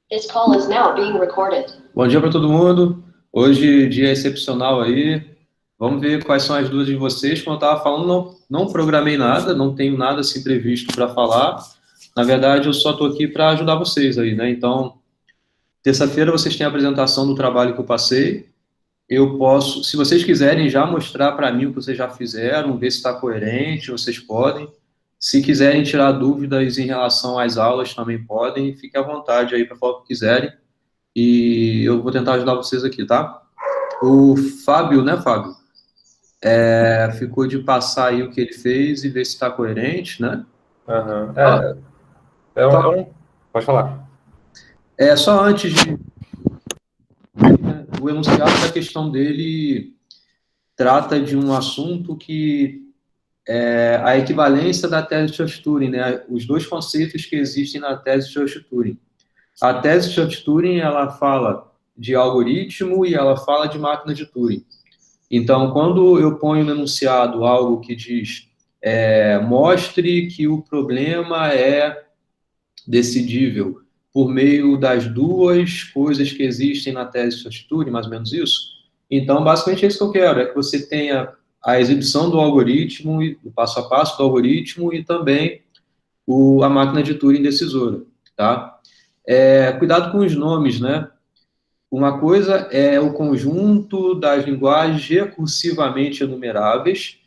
This call is now being recorded. Bom dia para todo mundo. Hoje, dia excepcional aí. Vamos ver quais são as dúvidas de vocês. Como eu estava falando, não programei nada, não tenho nada assim previsto para falar. Na verdade, eu só estou aqui para ajudar vocês aí, né? Então, terça-feira vocês têm a apresentação do trabalho que eu passei. Eu posso, se vocês quiserem já mostrar para mim o que vocês já fizeram, ver se está coerente, vocês podem. Se quiserem tirar dúvidas em relação às aulas, também podem. Fiquem à vontade aí para falar o que quiserem. E eu vou tentar ajudar vocês aqui, tá? O Fábio, né, Fábio? Ficou de passar aí o que ele fez e ver se está coerente, né? Uhum. Pode falar. Só antes de... O enunciado da questão dele trata de um assunto que é a equivalência da tese de Church-Turing, né? Os dois conceitos que existem na tese de Church-Turing. A tese de Church-Turing, ela fala de algoritmo e ela fala de máquina de Turing. Então, quando eu ponho no enunciado algo que diz mostre que o problema é decidível por meio das duas coisas que existem na tese de Church-Turing, mais ou menos isso. Então, basicamente é isso que eu quero, é que você tenha a exibição do algoritmo, o passo a passo do algoritmo e também a máquina de Turing decisora, tá? Cuidado com os nomes, né? Uma coisa é o conjunto das linguagens recursivamente enumeráveis.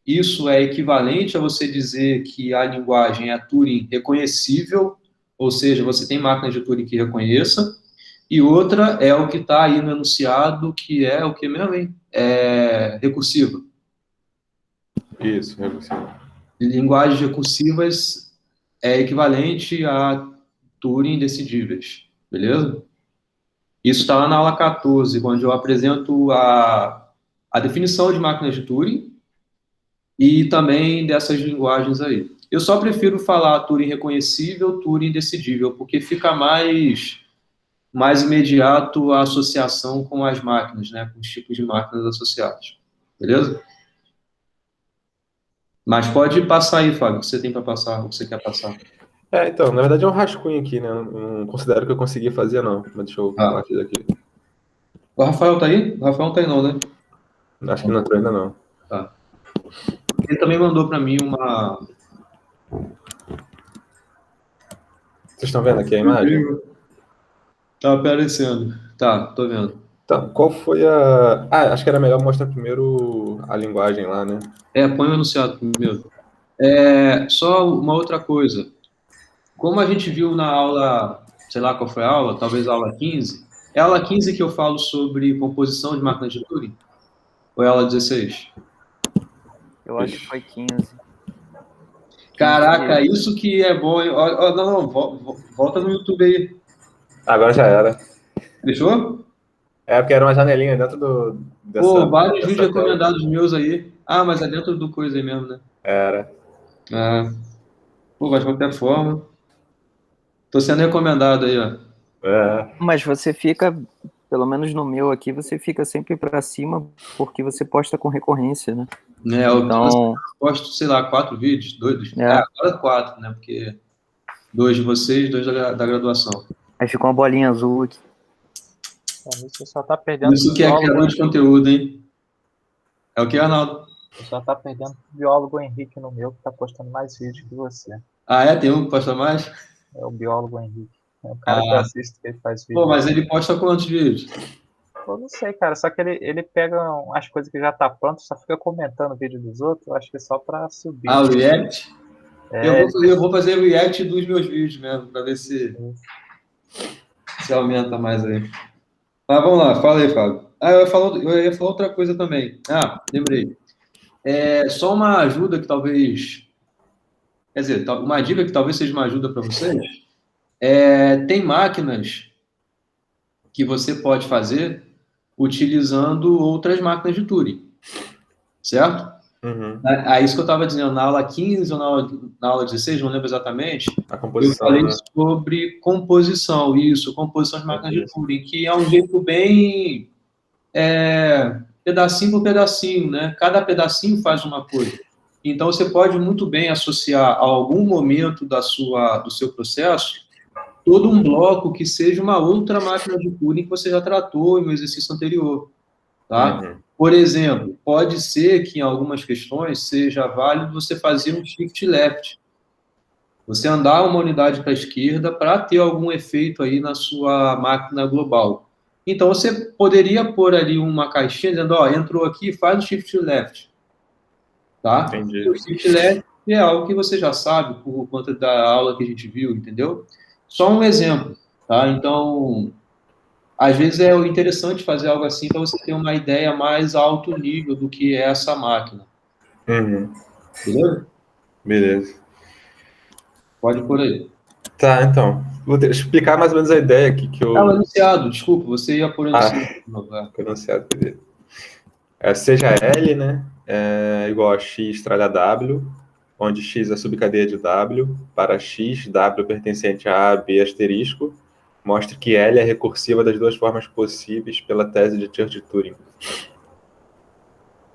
Isso é equivalente a você dizer que a linguagem é Turing reconhecível, ou seja, você tem máquina de Turing que reconheça. E outra é o que está aí no enunciado, que é o que mesmo, hein? Recursiva. Isso, recursiva. Linguagens recursivas é equivalente a Turing decidíveis, beleza? Isso está lá na aula 14, onde eu apresento a definição de máquinas de Turing e também dessas linguagens aí. Eu só prefiro falar Turing reconhecível, Turing decidível, porque fica mais imediato a associação com as máquinas, né? Com os tipos de máquinas associadas. Beleza? Mas pode passar aí, Fábio, o que você tem para passar, o que você quer passar. Então, na verdade é um rascunho aqui, né? Não considero que eu consegui fazer, não. Mas deixa eu partir daqui. O Rafael tá aí? O Rafael não tá aí não, né? Acho que não entrou ainda, não. Tá. Ele também mandou para mim uma... Vocês estão vendo aqui a imagem? Tá aparecendo. Tá, tô vendo. Então, qual foi a... acho que era melhor mostrar primeiro a linguagem lá, né? Põe o enunciado primeiro. Só uma outra coisa. Como a gente viu na aula, sei lá qual foi a aula, talvez a aula 15, é a aula 15 que eu falo sobre composição de máquinas de Turing? Ou é a aula 16? Eu acho que foi 15. Caraca, isso que é bom, hein? Não, volta no YouTube aí. Agora já era. Fechou? Porque era uma janelinha dentro vários vídeos recomendados meus aí. Mas é dentro do coisa aí mesmo, né? Era. Mas de qualquer forma... Tô sendo recomendado aí, ó. Mas você fica, pelo menos no meu aqui, você fica sempre para cima, porque você posta com recorrência, né? Então... Eu posto, sei lá, 4 vídeos, 2. Agora 4, né? Porque 2 de vocês, 2 da graduação. Aí fica uma bolinha azul aqui. Você só tá perdendo. Isso que é criador de conteúdo, hein? É o que, Arnaldo? Você só tá perdendo o biólogo Henrique no meu, que tá postando mais vídeos que você. Tem um que posta mais? É o biólogo Henrique. É o cara que eu assisto, que ele faz vídeo. Mas ele posta quantos vídeos? Eu não sei, cara. Só que ele pega as coisas que já tá pronto, só fica comentando o vídeo dos outros. Eu acho que é só pra subir. O react? Eu vou fazer o react dos meus vídeos mesmo, pra ver se aumenta mais aí. Mas vamos lá, fala aí, Fábio. Eu ia falar outra coisa também. Lembrei. Só uma ajuda que talvez... Quer dizer, uma dica que talvez seja uma ajuda para vocês. Tem máquinas que você pode fazer utilizando outras máquinas de Turing. Certo? Uhum. Isso que eu estava dizendo, na aula 15 ou na aula 16, não lembro exatamente, a composição, eu falei sobre composição de máquinas de Turing, que é um jeito bem pedacinho por pedacinho, né? Cada pedacinho faz uma coisa. Então, você pode muito bem associar a algum momento do seu processo todo um bloco que seja uma outra máquina de Turing que você já tratou em um exercício anterior, tá? Uhum. Por exemplo, pode ser que em algumas questões seja válido você fazer um shift left, você andar uma unidade para a esquerda para ter algum efeito aí na sua máquina global. Então, você poderia pôr ali uma caixinha dizendo, ó, entrou aqui, faz o shift left, tá? Entendi. E o shift left é algo que você já sabe por conta da aula que a gente viu, entendeu? Só um exemplo, tá? Então, às vezes é interessante fazer algo assim para você ter uma ideia mais alto nível do que é essa máquina, Uhum. beleza? Beleza. Pode por aí. Tá, então. Vou explicar mais ou menos a ideia aqui que eu. Ah, o enunciado, desculpa, você ia por enunciado. O enunciado dele. Seja L, né? Igual a x tralha W, onde x é a subcadeia de W, para x, W pertencente a B asterisco, mostre que L é recursiva das duas formas possíveis pela tese de Church-Turing.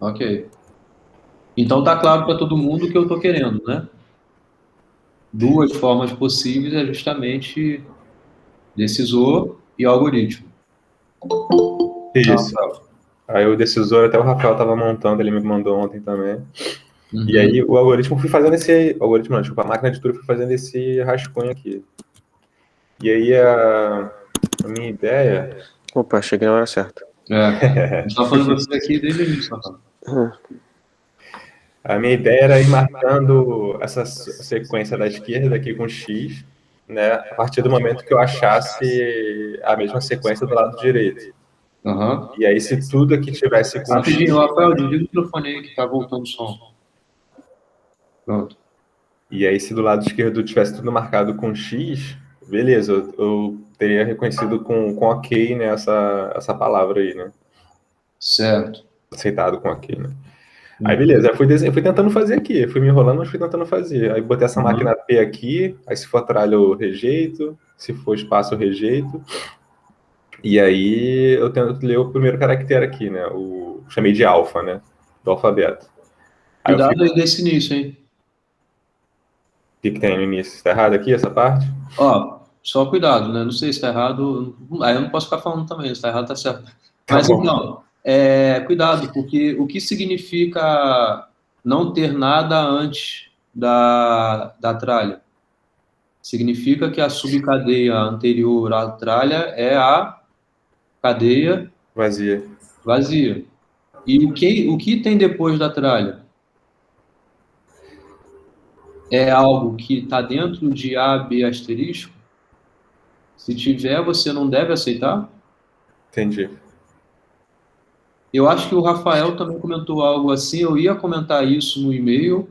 Ok. Então tá claro para todo mundo o que eu estou querendo, né? Duas formas possíveis é justamente decisor e algoritmo. Isso. Aí o decisor, até o Rafael estava montando, ele me mandou ontem também. Uhum. E aí o algoritmo, fui fazendo esse... Algoritmo não, desculpa, a máquina de Turing foi fazendo esse rascunho aqui. E aí a minha ideia... Opa, cheguei na hora certa. A gente tá falando você aqui desde o início, Rafael. A minha ideia era ir marcando essa sequência da esquerda aqui com X, né, a partir do momento que eu achasse a mesma sequência do lado direito. Uhum. E aí, se tudo aqui tivesse com X... Rapidinho, Rafael, desliga o microfone aí que tá voltando o som. Pronto. E aí, se do lado esquerdo tivesse tudo marcado com X, beleza, eu teria reconhecido com OK, né, essa palavra aí, né? Certo. Aceitado com OK, né? Aí, beleza, eu fui tentando fazer aqui, fui me enrolando, mas fui tentando fazer. Aí, botei essa máquina P aqui, aí se for tralha eu rejeito, se for espaço eu rejeito. E aí, eu tento ler o primeiro caractere aqui, né? Chamei de alfa, né? Do alfabeto. Aí Cuidado aí desse início, hein? O que tem no início? Está errado aqui, essa parte? Ó, só cuidado, né? Não sei se tá errado. Aí eu não posso ficar falando também, se tá errado, tá certo. Mas então, cuidado, porque o que significa não ter nada antes da tralha? Significa que a subcadeia anterior à tralha é a cadeia Vazia. vazia. E o que tem depois da tralha? É algo que está dentro de A, B asterisco? Se tiver, você não deve aceitar? Entendi. Eu acho que o Rafael também comentou algo assim, eu ia comentar isso no e-mail.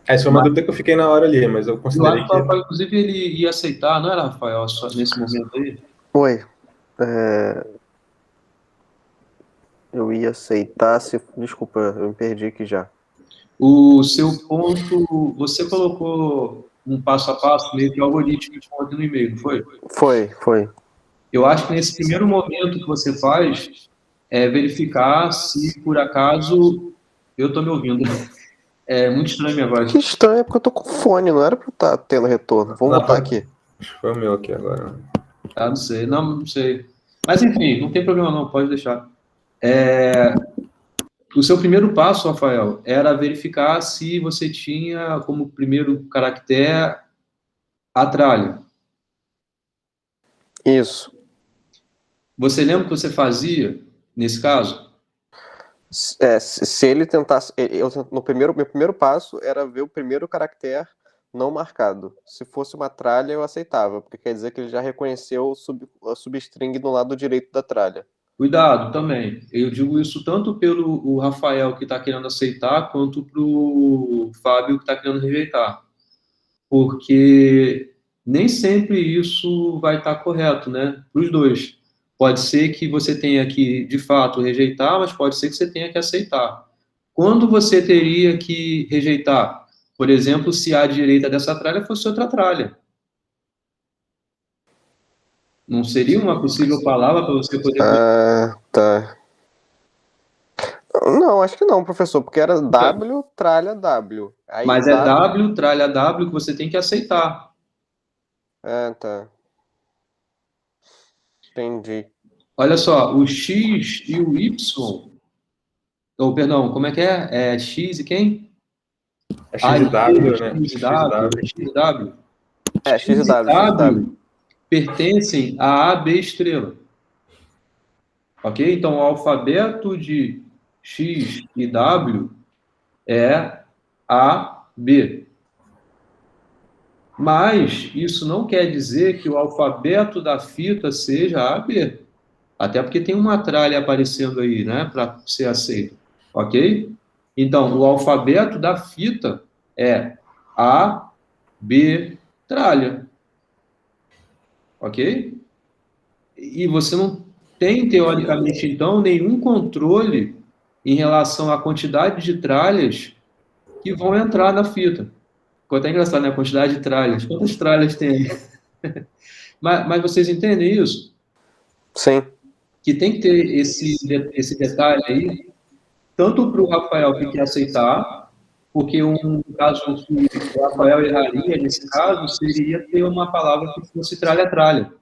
Essa foi uma dúvida que eu fiquei na hora ali, mas eu Eu considerei acho que o que... Rafael, inclusive, ele ia aceitar, não era, Rafael, só nesse momento aí? Oi. Eu ia aceitar se... Desculpa, eu me perdi aqui já. O seu ponto, você colocou um passo a passo, meio que algoritmo ontem no e-mail, não foi? Foi. Eu acho que nesse primeiro momento que você faz, é verificar se, por acaso, eu estou me ouvindo. É muito estranho a minha voz. Que estranho, é porque eu tô com fone, não era pra eu estar tendo retorno. Vou voltar aqui. Acho que foi o meu aqui agora. Ah, não sei, não sei. Mas enfim, não tem problema não, pode deixar. O seu primeiro passo, Rafael, era verificar se você tinha como primeiro caractere a tralha. Isso. Você lembra o que você fazia nesse caso? Se ele tentasse... meu primeiro passo era ver o primeiro caractere não marcado. Se fosse uma tralha, eu aceitava, porque quer dizer que ele já reconheceu a substring no lado direito da tralha. Cuidado também. Eu digo isso tanto pelo o Rafael que está querendo aceitar, quanto para o Fábio que está querendo rejeitar. Porque nem sempre isso vai estar correto, né? Para os dois. Pode ser que você tenha que, de fato, rejeitar, mas pode ser que você tenha que aceitar. Quando você teria que rejeitar? Por exemplo, se a direita dessa tralha fosse outra tralha. Não seria uma possível palavra para você poder... Ah, tá. Não, acho que não, professor, porque era W, tralha W. Aí Mas é W, tralha W, que você tem que aceitar. Ah, tá. Entendi. Olha só, o X e o Y, ou perdão, como é que é? É X e quem? É X e W, né? X e W, X e W. É, X e W, X e W. Pertencem a B estrela. Ok? Então, o alfabeto de X e W é A, B. Mas isso não quer dizer que o alfabeto da fita seja A, B. Até porque tem uma tralha aparecendo aí, né, para ser aceito. Ok? Então, o alfabeto da fita é A, B, tralha. Ok? E você não tem, teoricamente, então, nenhum controle em relação à quantidade de tralhas que vão entrar na fita. Ficou até engraçado, né? A quantidade de tralhas. Quantas tralhas tem aí? Mas vocês entendem isso? Sim. Que tem que ter esse detalhe aí, tanto para o Rafael que quer aceitar, porque um caso que o Rafael erraria nesse caso seria ter uma palavra que fosse tralha-tralha.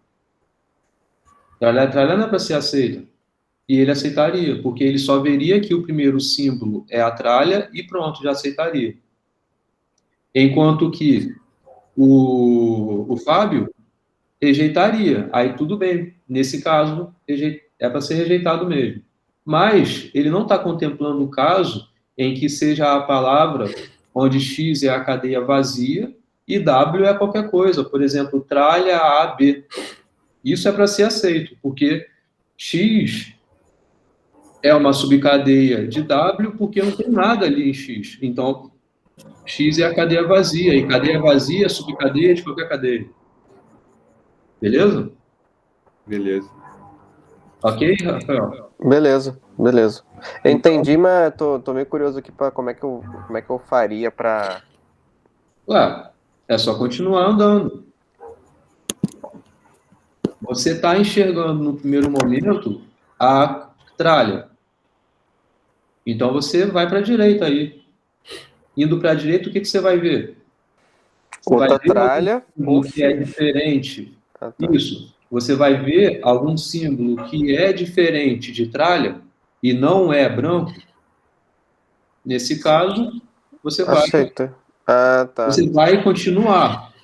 Tralha-tralha não é para ser aceita. E ele aceitaria, porque ele só veria que o primeiro símbolo é a tralha e pronto, já aceitaria. Enquanto que o Fábio rejeitaria. Aí tudo bem, nesse caso é para ser rejeitado mesmo. Mas ele não está contemplando o caso em que seja a palavra onde X é a cadeia vazia e W é qualquer coisa. Por exemplo, tralha A, B. Isso é para ser aceito, porque X é uma subcadeia de W porque não tem nada ali em X. Então, X é a cadeia vazia, e cadeia vazia é subcadeia de qualquer cadeia. Beleza? Beleza. Ok, Rafael? Beleza, beleza. Eu entendi, mas tô meio curioso aqui para como é que eu faria para. Ué, é só continuar andando. Você está enxergando no primeiro momento a tralha. Então você vai para a direita aí. Indo para a direita, o que você vai ver? Você vai Outra ver algum tralha símbolo ou que é X? diferente. Ah, tá. Isso. Você vai ver algum símbolo que é diferente de tralha e não é branco. Nesse caso, você Aceita. Ah, tá. vai continuar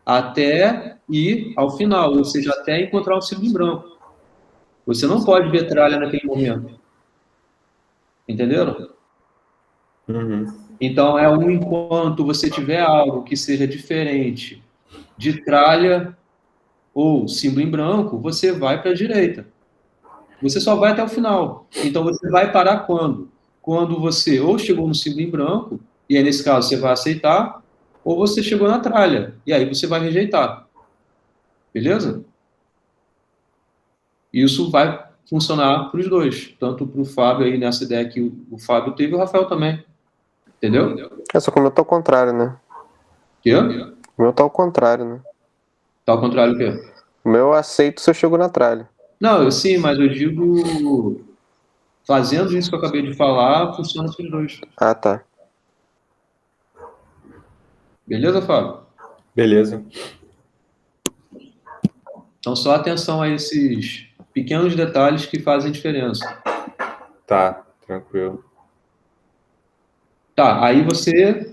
até ir ao final, ou seja, até encontrar o símbolo em branco. Você não pode ver tralha naquele momento. Entenderam? Uhum. Então, enquanto você tiver algo que seja diferente de tralha ou símbolo em branco, você vai para a direita. Você só vai até o final. Então, você vai parar quando? Quando você ou chegou no símbolo em branco, e aí, nesse caso, você vai aceitar, ou você chegou na tralha, e aí você vai rejeitar. Beleza? Isso vai funcionar para os dois, tanto para o Fábio aí nessa ideia que o Fábio teve e o Rafael também. Entendeu? É só como eu tô ao contrário, né? Que? O meu tá ao contrário, né? Tá ao contrário do quê? O meu eu aceito se eu chego na tralha. Não, sim, mas eu digo, fazendo isso que eu acabei de falar, funciona para os dois. Ah, tá. Beleza, Fábio? Beleza. Então, só atenção a esses pequenos detalhes que fazem diferença. Tá, tranquilo. Tá, aí você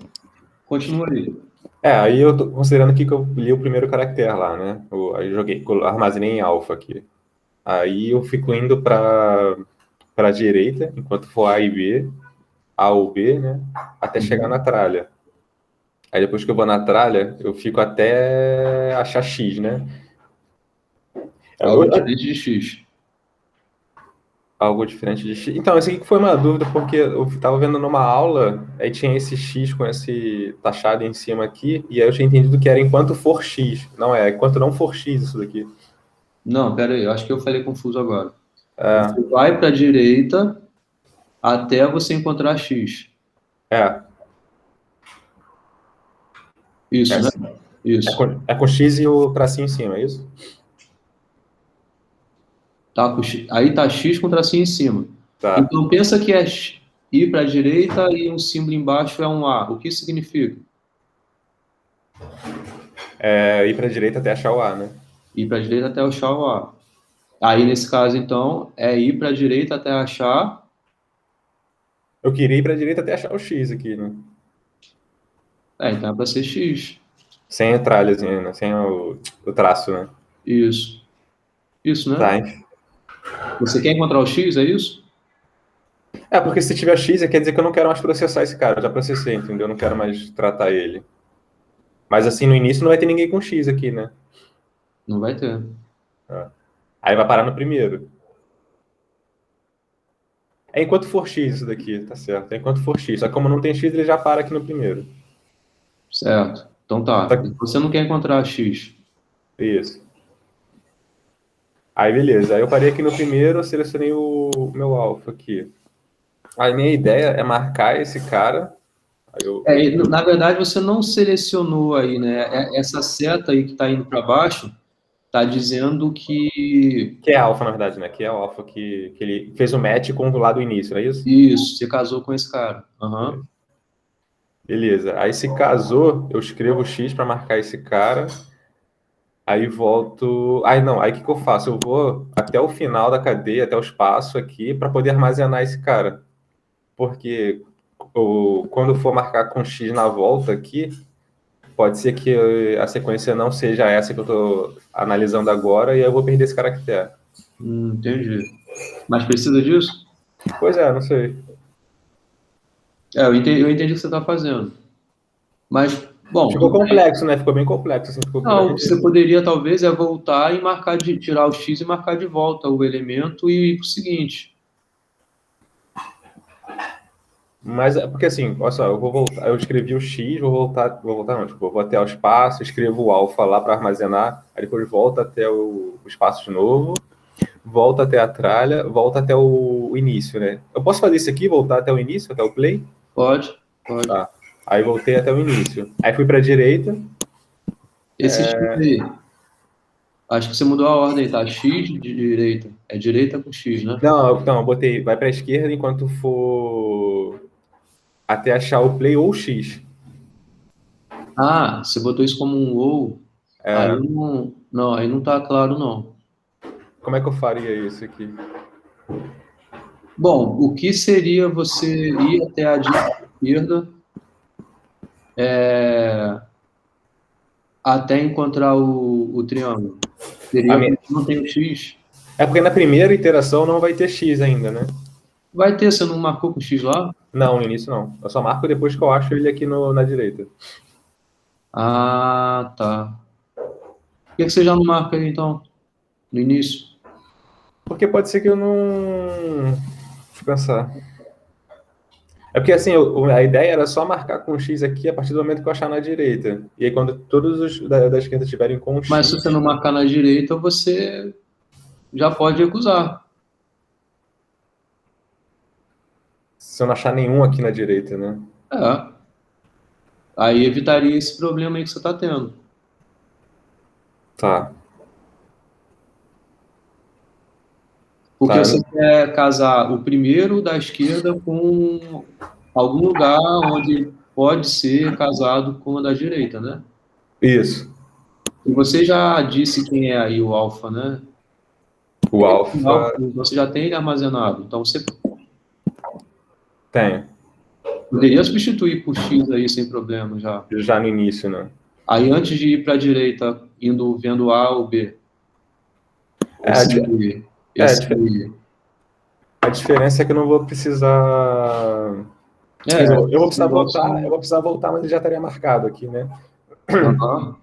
continua aí. Aí eu tô considerando aqui que eu li o primeiro caractere lá, né? Aí armazenei em alfa aqui. Aí eu fico indo para a direita, enquanto for A e B, A ou B, né? Até chegar na tralha. Aí depois que eu vou na tralha, eu fico até achar X, né? Algo diferente de X. Algo diferente de X. Então, essa aqui foi uma dúvida, porque eu estava vendo numa aula, aí tinha esse X com esse taxado em cima aqui, e aí eu tinha entendido que era enquanto for X. Não é, enquanto não for X isso daqui. Não, pera aí, eu acho que eu falei confuso agora. Você vai para a direita até você encontrar X. Isso, né? Isso. É com X e o tracinho em cima, é isso? Tá com X, aí tá X com tracinho em cima. Tá. Então pensa que é ir para a direita e um símbolo embaixo é um A. O que isso significa? É ir para a direita até achar o A, né? Ir para a direita até achar o A. Aí, nesse caso, então, é ir para a direita até achar. Eu queria ir para a direita até achar o X aqui, né? Então é para ser X. Sem a tralhazinha, né? Sem o traço, né? Isso. Isso, né? Tá. Você quer encontrar o X, é isso? É, porque se tiver X, quer dizer que eu não quero mais processar esse cara. Eu já processei, entendeu? Eu não quero mais tratar ele. Mas assim, no início não vai ter ninguém com X aqui, né? Não vai ter. Aí vai parar no primeiro. É enquanto for X isso daqui, tá certo. É enquanto for X. Só que como não tem X, ele já para aqui no primeiro. Certo. Então tá. Tá. Você não quer encontrar X. Isso. Aí beleza. Aí eu parei aqui no primeiro, eu selecionei o meu alfa aqui. A minha ideia é marcar esse cara. Aí Na verdade, você não selecionou aí, né? Essa seta aí que está indo para baixo está dizendo que que é alfa, na verdade, né? Que é o alfa que ele fez o match com o lá do início, não é isso? isso, você casou com esse cara. Aham. Beleza. Aí se casou, eu escrevo X para marcar esse cara. Aí volto. Aí não, aí o que, que eu faço? Eu vou até o final da cadeia, até o espaço aqui, para poder armazenar esse cara. Porque quando for marcar com X na volta aqui, pode ser que a sequência não seja essa que eu estou analisando agora e eu vou perder esse caractere. Entendi. Mas precisa disso? Pois é, não sei. Eu entendi o que você está fazendo. Mas, bom, Ficou tudo bem. complexo, né? Ficou bem complexo, assim, ficou Não, o grande. que você poderia talvez é voltar e marcar tirar o X e marcar de volta o elemento e ir para o seguinte. Mas é porque assim, olha só, eu vou voltar, eu escrevi o X, vou voltar não, tipo, eu vou até o espaço, escrevo o alfa lá para armazenar, aí depois volta até o espaço de novo, volta até a tralha, volta até o início, né? Eu posso fazer isso aqui, voltar até o início, até o play? Pode. Tá. Aí voltei até o início. Aí fui para a direita. Esse X aí, acho que você mudou a ordem, tá? X de direita. É direita com X, né? Não, eu botei, vai para a esquerda enquanto for até achar o play ou o X. Ah, você botou isso como um ou. Aí É, não, aí não tá claro, não. como é que eu faria isso aqui? Bom, o que seria você ir até a esquerda até encontrar o triângulo? A Seria minha- não tem o X? É porque na primeira iteração não vai ter X ainda, né? Vai ter, você não marcou com X lá? Não, no início não. Eu só marco depois que eu acho ele aqui na direita. Ah, tá. Por que você já não marca aí, então? No início? Porque pode ser que eu não. Deixa eu pensar. É porque assim, a ideia era só marcar com X aqui a partir do momento que eu achar na direita. E aí quando todos os da esquerda estiverem com Mas X. se você não marcar na direita, você já pode recusar. Se eu não achar nenhum aqui na direita, né? É. Aí evitaria esse problema aí que você está tendo. Tá. Porque Tá. você quer casar o primeiro da esquerda com algum lugar onde pode ser casado com o da direita, né? Isso. E você já disse quem é aí o alfa, né? O alfa Você já tem ele armazenado. Então você tem. poderia substituir por X aí sem problema já. Já no início, né? Aí antes de ir para a direita, vendo A ou B. É, a diferença é que eu não vou precisar. Eu vou precisar voltar, mas ele já estaria marcado aqui, né? Uhum.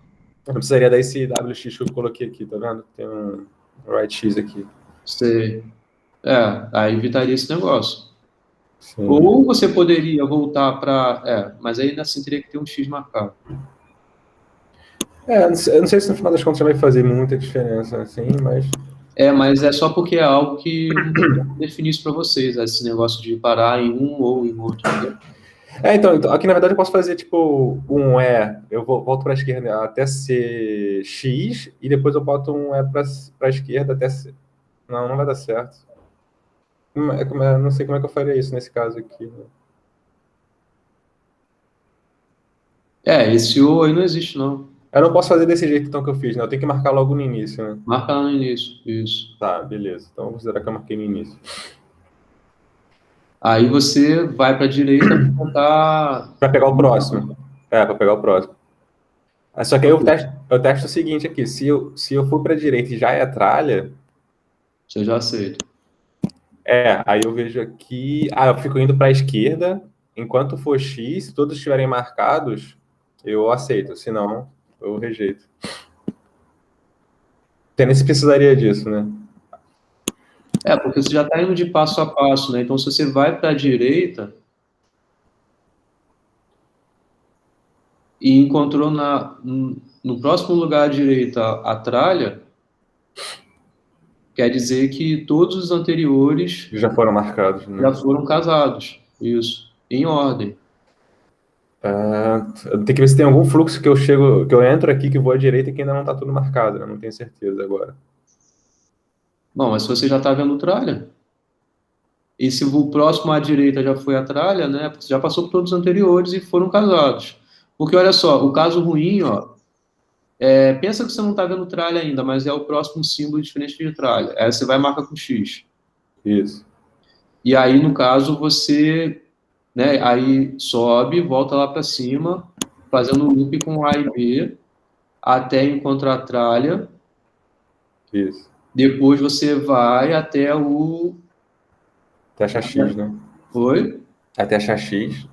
Eu não precisaria dar esse WX que eu coloquei aqui, tá vendo? Tem um right X aqui. Sei. Aí evitaria esse negócio. Sim. Ou você poderia voltar para. Mas aí assim teria que ter um X marcado. Eu não sei se no final das contas já vai fazer muita diferença, assim, mas. Mas é só porque é algo que não definir isso para vocês, esse negócio de parar em um ou em outro. Entendeu? Então, aqui na verdade eu posso fazer tipo eu volto para a esquerda até ser X e depois eu boto um para a esquerda até ser. Não vai dar certo. Não sei como é que eu faria isso nesse caso aqui. Esse ou aí não existe, não. Eu não posso fazer desse jeito então que eu fiz, né? Eu tenho que marcar logo no início, né? Marca lá no início, isso. Tá, beleza. Então eu vou considerar que eu marquei no início. Aí você vai para a direita para tentar. Pra pegar o próximo. Pra pegar o próximo. Só que aí eu testo o seguinte aqui. Se eu for pra direita e já é tralha, Você já aceita. aí eu vejo aqui. Eu fico indo pra esquerda. Enquanto for X, se todos estiverem marcados, eu aceito. Se não, eu rejeito. Tênis precisaria disso, né? Porque você já está indo de passo a passo, né? Então, se você vai para a direita e encontrou no próximo lugar à direita a tralha, quer dizer que todos os anteriores Já foram marcados, né? já foram casados. Isso. Em ordem. Eu tenho que ver se tem algum fluxo que eu entro aqui, que vou à direita e que ainda não está tudo marcado, né? Não tenho certeza agora. Bom, mas se você já está vendo tralha, e se o próximo à direita já foi a tralha, né? Porque você já passou por todos os anteriores e foram casados. Porque olha só, o caso ruim, ó, pensa que você não está vendo tralha ainda, mas é o próximo símbolo diferente de tralha. Aí você vai e marca com X. Isso. E aí, no caso, você, né, aí sobe, volta lá para cima, fazendo loop com A e B, até encontrar a tralha. Isso. Depois você vai até o... Até achar X, né? Oi? Até achar X.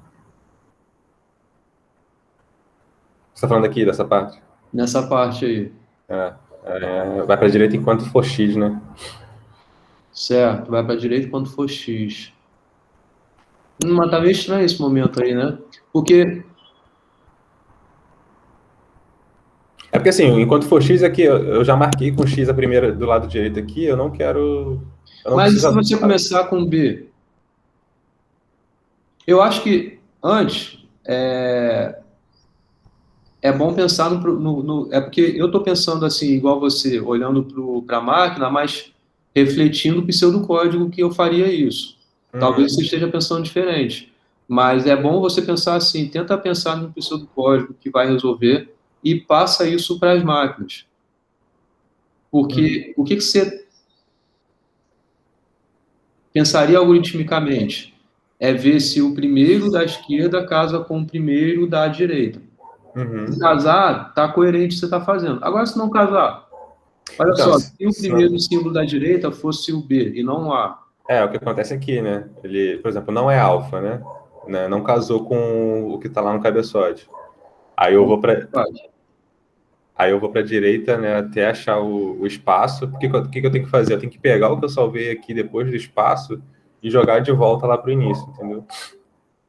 Você tá falando aqui dessa parte? Nessa parte aí. Vai pra direita enquanto for X, né? Certo, vai para a direita quando for X. Mas tá meio estranho esse momento aí, né? Porque, É porque assim, enquanto for X aqui, eu já marquei com X a primeira do lado direito aqui, eu não quero. Eu não mas e se preciso. você começar com B? Eu acho que antes é bom pensar é porque eu estou pensando assim, igual você, olhando para a máquina, mas refletindo o pseudocódigo que eu faria isso. Talvez você esteja pensando diferente. Mas é bom você pensar assim, tenta pensar no pseudocódigo que vai resolver e passa isso para as máquinas. Porque o que você pensaria algoritmicamente? É ver se o primeiro da esquerda casa com o primeiro da direita. Se casar, tá coerente o que você está fazendo. Agora, se não casar, olha Então, só, se o primeiro símbolo da direita fosse o B e não o A. o que acontece aqui, né? Ele, por exemplo, não é alfa, né? Não casou com o que está lá no cabeçote. Aí eu vou para a direita, né, até achar o espaço. O que eu tenho que fazer? Eu tenho que pegar o que eu salvei aqui depois do espaço e jogar de volta lá para o início, entendeu?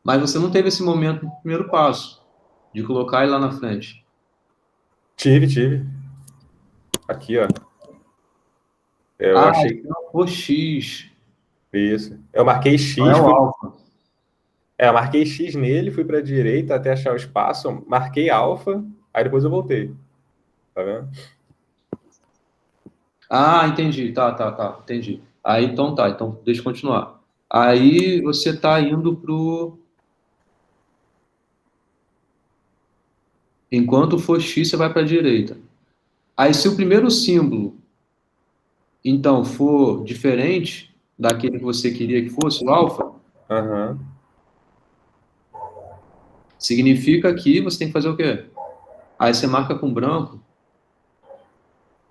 Mas você não teve esse momento no primeiro passo, de colocar ele lá na frente. Tive. Aqui, ó. Eu achei. O X. Isso. Eu marquei X. Não é o alfa. Eu marquei X nele, fui para a direita até achar o espaço, marquei alfa, aí depois eu voltei. Tá vendo? Entendi. Tá. Entendi. Aí, então tá. Então, deixa eu continuar. Aí, você está indo pro... Enquanto for X, você vai para a direita. Aí, se o primeiro símbolo, então, for diferente daquele que você queria que fosse, o alfa, significa que você tem que fazer o quê? Aí você marca com branco.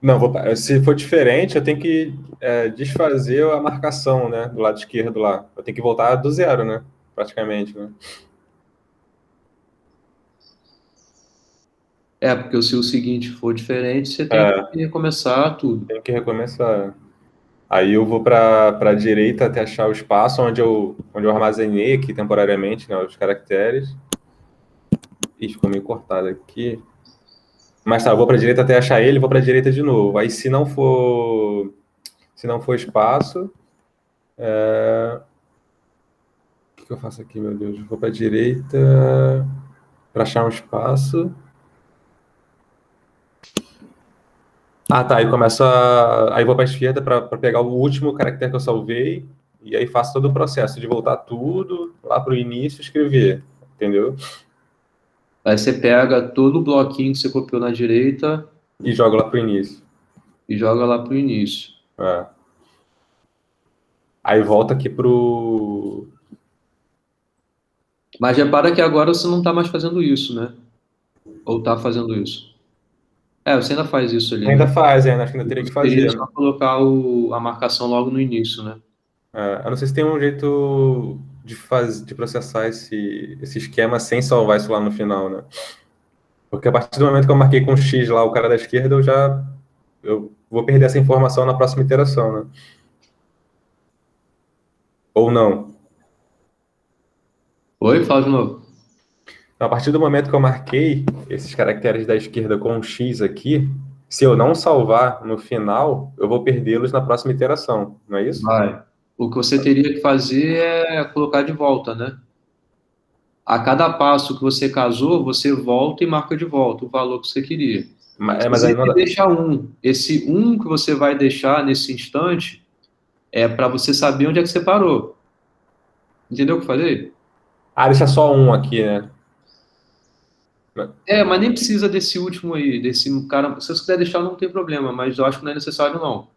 Não, se for diferente, eu tenho que desfazer a marcação, né, do lado esquerdo lá. Eu tenho que voltar do zero, né, praticamente, né. Porque se o seguinte for diferente, você tem que recomeçar tudo. Tem que recomeçar. Aí eu vou para a direita até achar o espaço onde eu armazenei aqui temporariamente, né, os caracteres. Ih, ficou meio cortado aqui. Mas tá, eu vou para a direita até achar ele, vou para a direita de novo. Aí se não for espaço, o que eu faço aqui, meu Deus? Eu vou para a direita para achar um espaço. Tá, aí aí vou para a esquerda para pegar o último caractere que eu salvei e aí faço todo o processo de voltar tudo lá para o início e escrever, entendeu? Aí você pega todo o bloquinho que você copiou na direita E jogo lá pro início. e joga lá pro início. É. Aí volta aqui pro... Mas repara que agora você não está mais fazendo isso, né? Ou está fazendo isso? Você ainda faz isso ali, Ainda né? faz, ainda. Acho que ainda teria que Seria fazer. só colocar a marcação logo no início, né? Eu não sei se tem um jeito de processar esse esquema sem salvar isso lá no final, né? Porque a partir do momento que eu marquei com X lá o cara da esquerda, eu vou perder essa informação na próxima iteração, né? Ou não. Oi, fala de novo. A partir do momento que eu marquei esses caracteres da esquerda com um X aqui, se eu não salvar no final, eu vou perdê-los na próxima iteração, não é isso? Vai. O que você teria que fazer é colocar de volta, né? A cada passo que você casou, você volta e marca de volta o valor que você queria. Se Mas aí você não dá. deixa esse que você vai deixar nesse instante é para você saber onde é que você parou. Entendeu o que eu falei? Deixa só um aqui, né? Mas nem precisa desse último aí, desse cara. Se você quiser deixar, não tem problema, mas eu acho que não é necessário, não.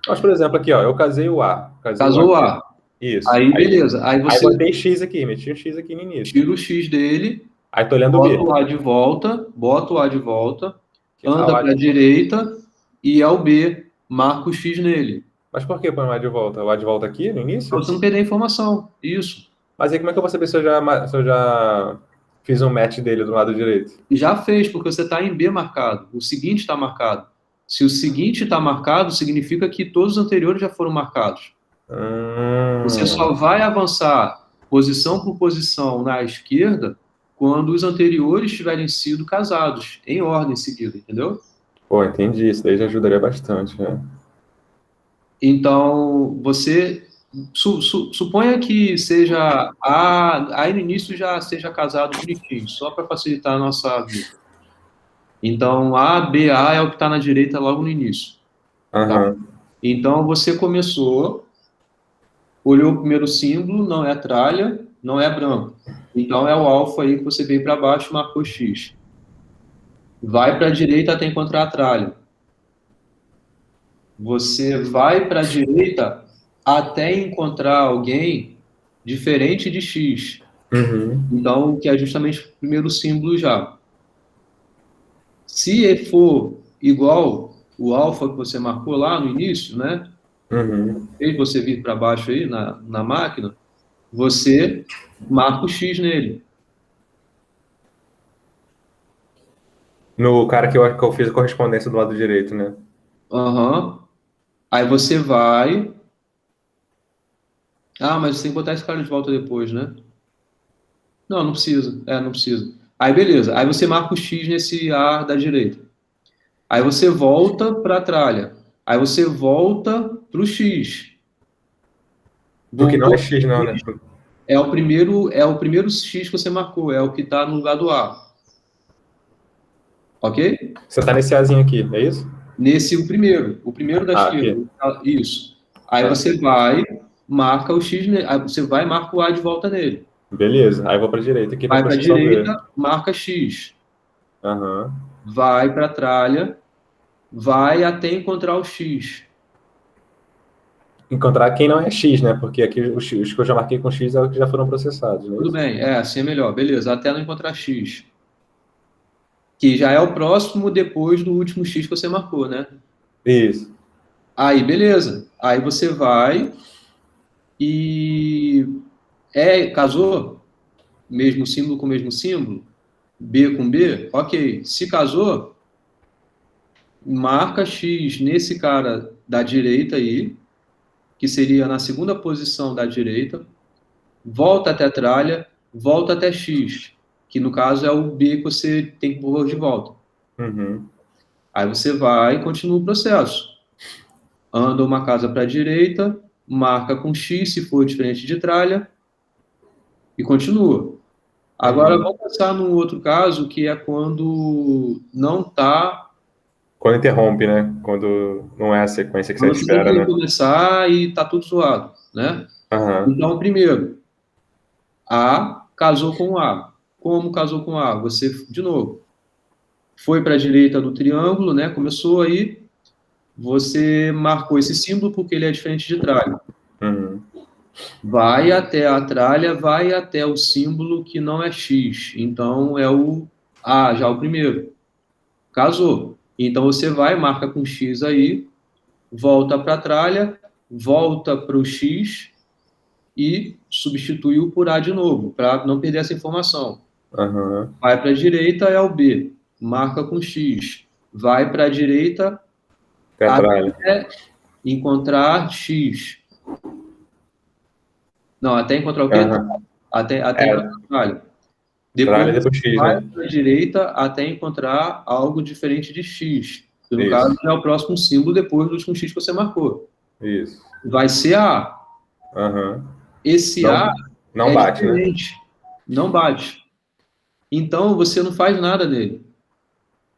Mas, por exemplo, aqui, ó, eu casei o A. Casei o A Casou o aqui. A. Isso. Aí, beleza. Aí Aí você botei X aqui, meti um X aqui no início. tira o X dele, Aí tô olhando o bota B. o A de volta, bota o A de volta, Que tá anda lá. para a direita e é o B, marca o X nele. Mas por que põe o A de volta? O A de volta aqui no início? Para você não perder a informação. Isso. Mas aí como é que eu vou saber se eu já fiz um match dele do lado direito? Já fez, porque você está em B marcado. O seguinte está marcado. Se o seguinte está marcado, significa que todos os anteriores já foram marcados. Você só vai avançar posição por posição na esquerda quando os anteriores tiverem sido casados, em ordem seguida, entendeu? Pô, entendi. Isso daí já ajudaria bastante, né? Então, você suponha que seja aí no início já seja casado bonitinho, só para facilitar a nossa vida. Então, A, B, A é o que está na direita logo no início. Tá? Então, você começou, olhou o primeiro símbolo, não é tralha, não é branco. Então, é o alfa aí que você veio para baixo, marcou X. Vai para a direita até encontrar a tralha. Você vai para a direita até encontrar alguém diferente de X. Então, que é justamente o primeiro símbolo já. Se for igual o alfa que você marcou lá no início, né? Fez você vir para baixo aí na máquina, você marca o X nele. No cara que eu fiz a correspondência do lado direito, né? Aí você vai... mas você tem que botar esse cara de volta depois, né? Não precisa. Não precisa. Aí, beleza. Aí você marca o X nesse A da direita. Aí você volta para a tralha. Aí você volta para o X. Porque não é X, não, né? É o primeiro X que você marcou. É o que está no lugar do A. Ok? Você tá nesse Azinho aqui, é isso? O primeiro da esquerda. Aqui. Isso. Aí você vai, marca o X, aí você vai e marca o A de volta nele. Beleza, aí eu vou para a direita aqui. Vai para a direita, marca X. Vai para a tralha, vai até encontrar o X. Encontrar quem não é X, né? Porque aqui os que eu já marquei com X é os que já foram processados, né? Tudo bem, assim é melhor. Beleza, até não encontrar X. Que já é o próximo depois do último X que você marcou, né? Isso. Aí, beleza. Aí você vai e... casou? Mesmo símbolo com mesmo símbolo? B com B? Ok. Se casou, marca X nesse cara da direita aí, que seria na segunda posição da direita, volta até a tralha, volta até X, que no caso é o B que você tem que pôr de volta. Aí você vai e continua o processo. Anda uma casa para a direita, marca com X, se for diferente de tralha, e continua. Agora, vamos pensar num outro caso, que é quando não está... Quando interrompe, né? Quando não é a sequência que você espera, né? Começar e está tudo zoado, né? Então, primeiro, A casou com A. Como casou com A? Você, de novo, foi para a direita do triângulo, né? Começou aí, você marcou esse símbolo porque ele é diferente de tralha. Uhum. Vai até a tralha, vai até o símbolo que não é X. Então, é o A, já o primeiro. Casou. Então, você vai, marca com X aí, volta para a tralha, volta para o X e substituiu por A de novo, para não perder essa informação. Aham. Vai para a direita, é o B. Marca com X. Vai para a direita Tetralha. até encontrar X. Não, até encontrar o quê? Aham. Até É. encontrar a tralha. Tralha Depois depois X, vai né? para a direita até encontrar algo diferente de X. Que no Isso. caso é o próximo símbolo depois do último X que você marcou. Isso. Vai ser A. Aham. Esse Não, A não é bate, né? diferente. Não bate. Então você não faz nada nele.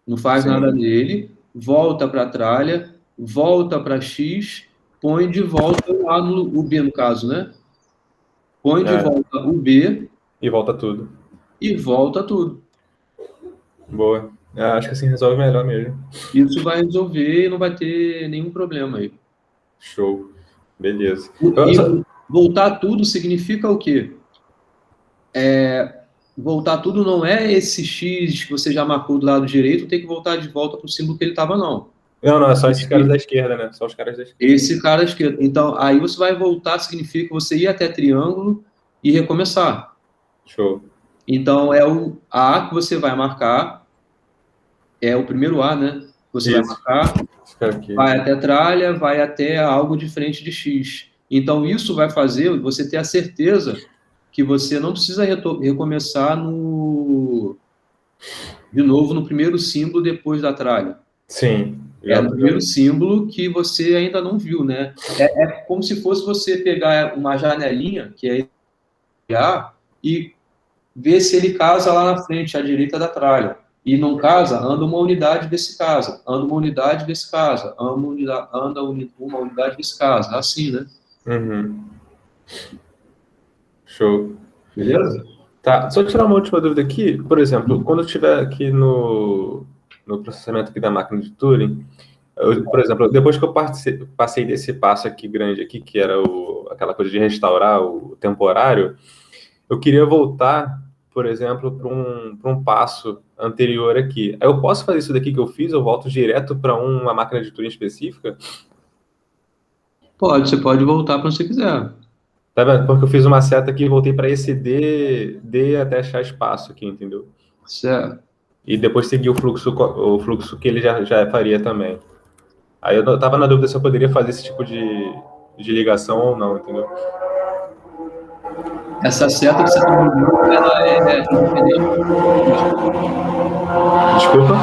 Não faz Sim. nada nele, volta para a tralha, volta para X, põe de volta lá no o B, no caso, né? Põe de É. volta o B E volta tudo. e volta tudo. Boa. Acho que assim resolve melhor mesmo. Isso vai resolver e não vai ter nenhum problema aí. Show. Beleza. E voltar tudo significa o quê? Voltar tudo não é esse X que você já marcou do lado direito, tem que voltar de volta para o símbolo que ele estava, não. Não, é só esses caras da esquerda, né? Só os caras da esquerda. Esse cara à esquerda. Então, aí você vai voltar, significa você ir até triângulo e recomeçar. Show. Então, é o A que você vai marcar, é o primeiro A, né? Você vai Isso. marcar, Esse cara aqui. vai até tralha, vai até algo diferente de X. Então, isso vai fazer você ter a certeza que você não precisa recomeçar de novo no primeiro símbolo depois da tralha. Sim. É o primeiro símbolo que você ainda não viu, né? É como se fosse você pegar uma janelinha, que é A, e ver se ele casa lá na frente, à direita da tralha. E não casa, anda uma unidade desse casa, anda uma unidade desse casa, anda uma unidade desse casa. Assim, né? Uhum. Show. Beleza? Tá, só tirar uma última dúvida aqui. Por exemplo, quando eu estiver aqui no processamento aqui da máquina de Turing, por exemplo, depois que eu passei desse passo aqui grande aqui, que era aquela coisa de restaurar o temporário, eu queria voltar, por exemplo, para um passo anterior aqui. Aí eu posso fazer isso daqui que eu fiz, eu volto direto para uma máquina de Turing específica? Você pode voltar para onde você quiser. Tá vendo? Porque eu fiz uma seta aqui e voltei para esse D até achar espaço aqui, entendeu? Certo. E depois seguir o fluxo que ele já faria também. Aí eu tava na dúvida se eu poderia fazer esse tipo de ligação ou não, entendeu? Essa seta que você está mandando, ela é independente. Desculpa?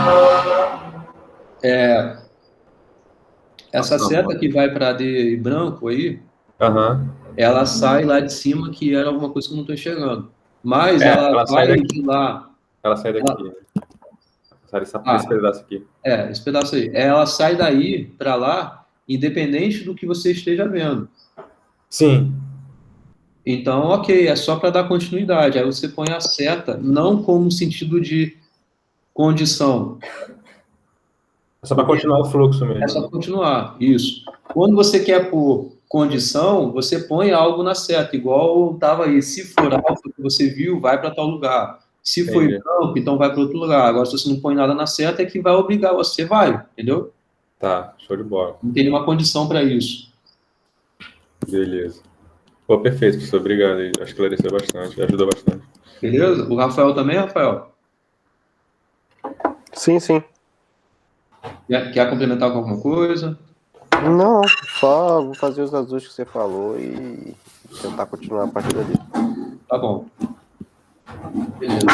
Essa seta que vai para D branco aí, Aham. ela sai lá de cima, que era alguma coisa que eu não estou enxergando. Mas Ela sai vai daqui. de lá. Ela sai daqui. Sai desse pedaço aqui. Esse pedaço aí. Ela sai daí para lá, independente do que você esteja vendo. Sim. Então, ok, é só para dar continuidade. Aí você põe a seta, não como sentido de condição. É só para continuar o fluxo mesmo. É só continuar, isso. Quando você quer pôr condição, você põe algo na seta, igual estava aí. Se for alfa que você viu, vai para tal lugar. Se for Entendi. branco, então vai para outro lugar. Agora, se você não põe nada na seta, é que vai obrigar você, vai, entendeu? Tá, show de bola. Não tem nenhuma condição para isso. Beleza. Pô, perfeito, professor. Obrigado. Acho que esclareceu bastante, ajudou bastante. Beleza? O Rafael também, Rafael? Sim, sim. Quer complementar com alguma coisa? Não, só vou fazer os ajustes que você falou e tentar continuar a partir dali. Tá bom. Beleza.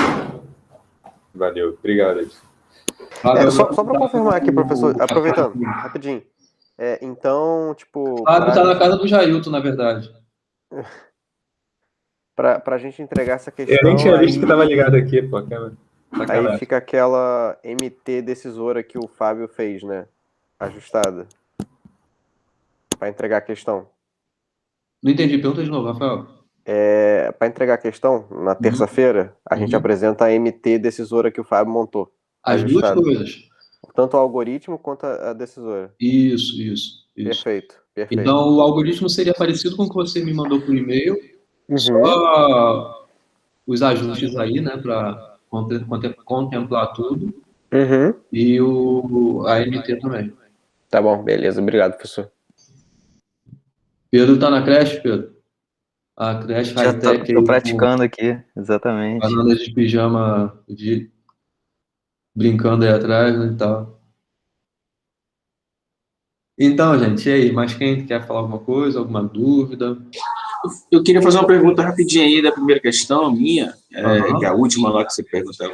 Valeu. Obrigado, Edson. Só para confirmar aqui, professor, aproveitando, rapidinho. Então, tipo... Fábio tá na casa do Jailton, na verdade. Pra gente entregar essa questão... Eu nem tinha visto que tava ligado aqui, pô. Aí fica aquela MT decisora que o Fábio fez, né? Ajustada. Para entregar a questão. Não entendi. Pergunta de novo, Rafael. Para entregar a questão, na terça-feira, a gente apresenta a MT decisora que o Fábio montou. As duas ajustada. coisas. Tanto o algoritmo quanto a decisora. Isso. Perfeito. Então, o algoritmo seria parecido com o que você me mandou por e-mail, só os ajustes aí, né, para contemplar tudo, e a MT também. Tá bom, beleza. Obrigado, professor. Pedro tá na creche, Pedro? A creche Já high-tech tô aí, praticando aqui, exatamente. banana de pijama, brincando aí atrás, né, e tal. Então, gente, e aí? Mais quem quer falar alguma coisa, alguma dúvida? Eu queria fazer uma pergunta rapidinha aí da primeira questão, minha, que é a última lá que você perguntou,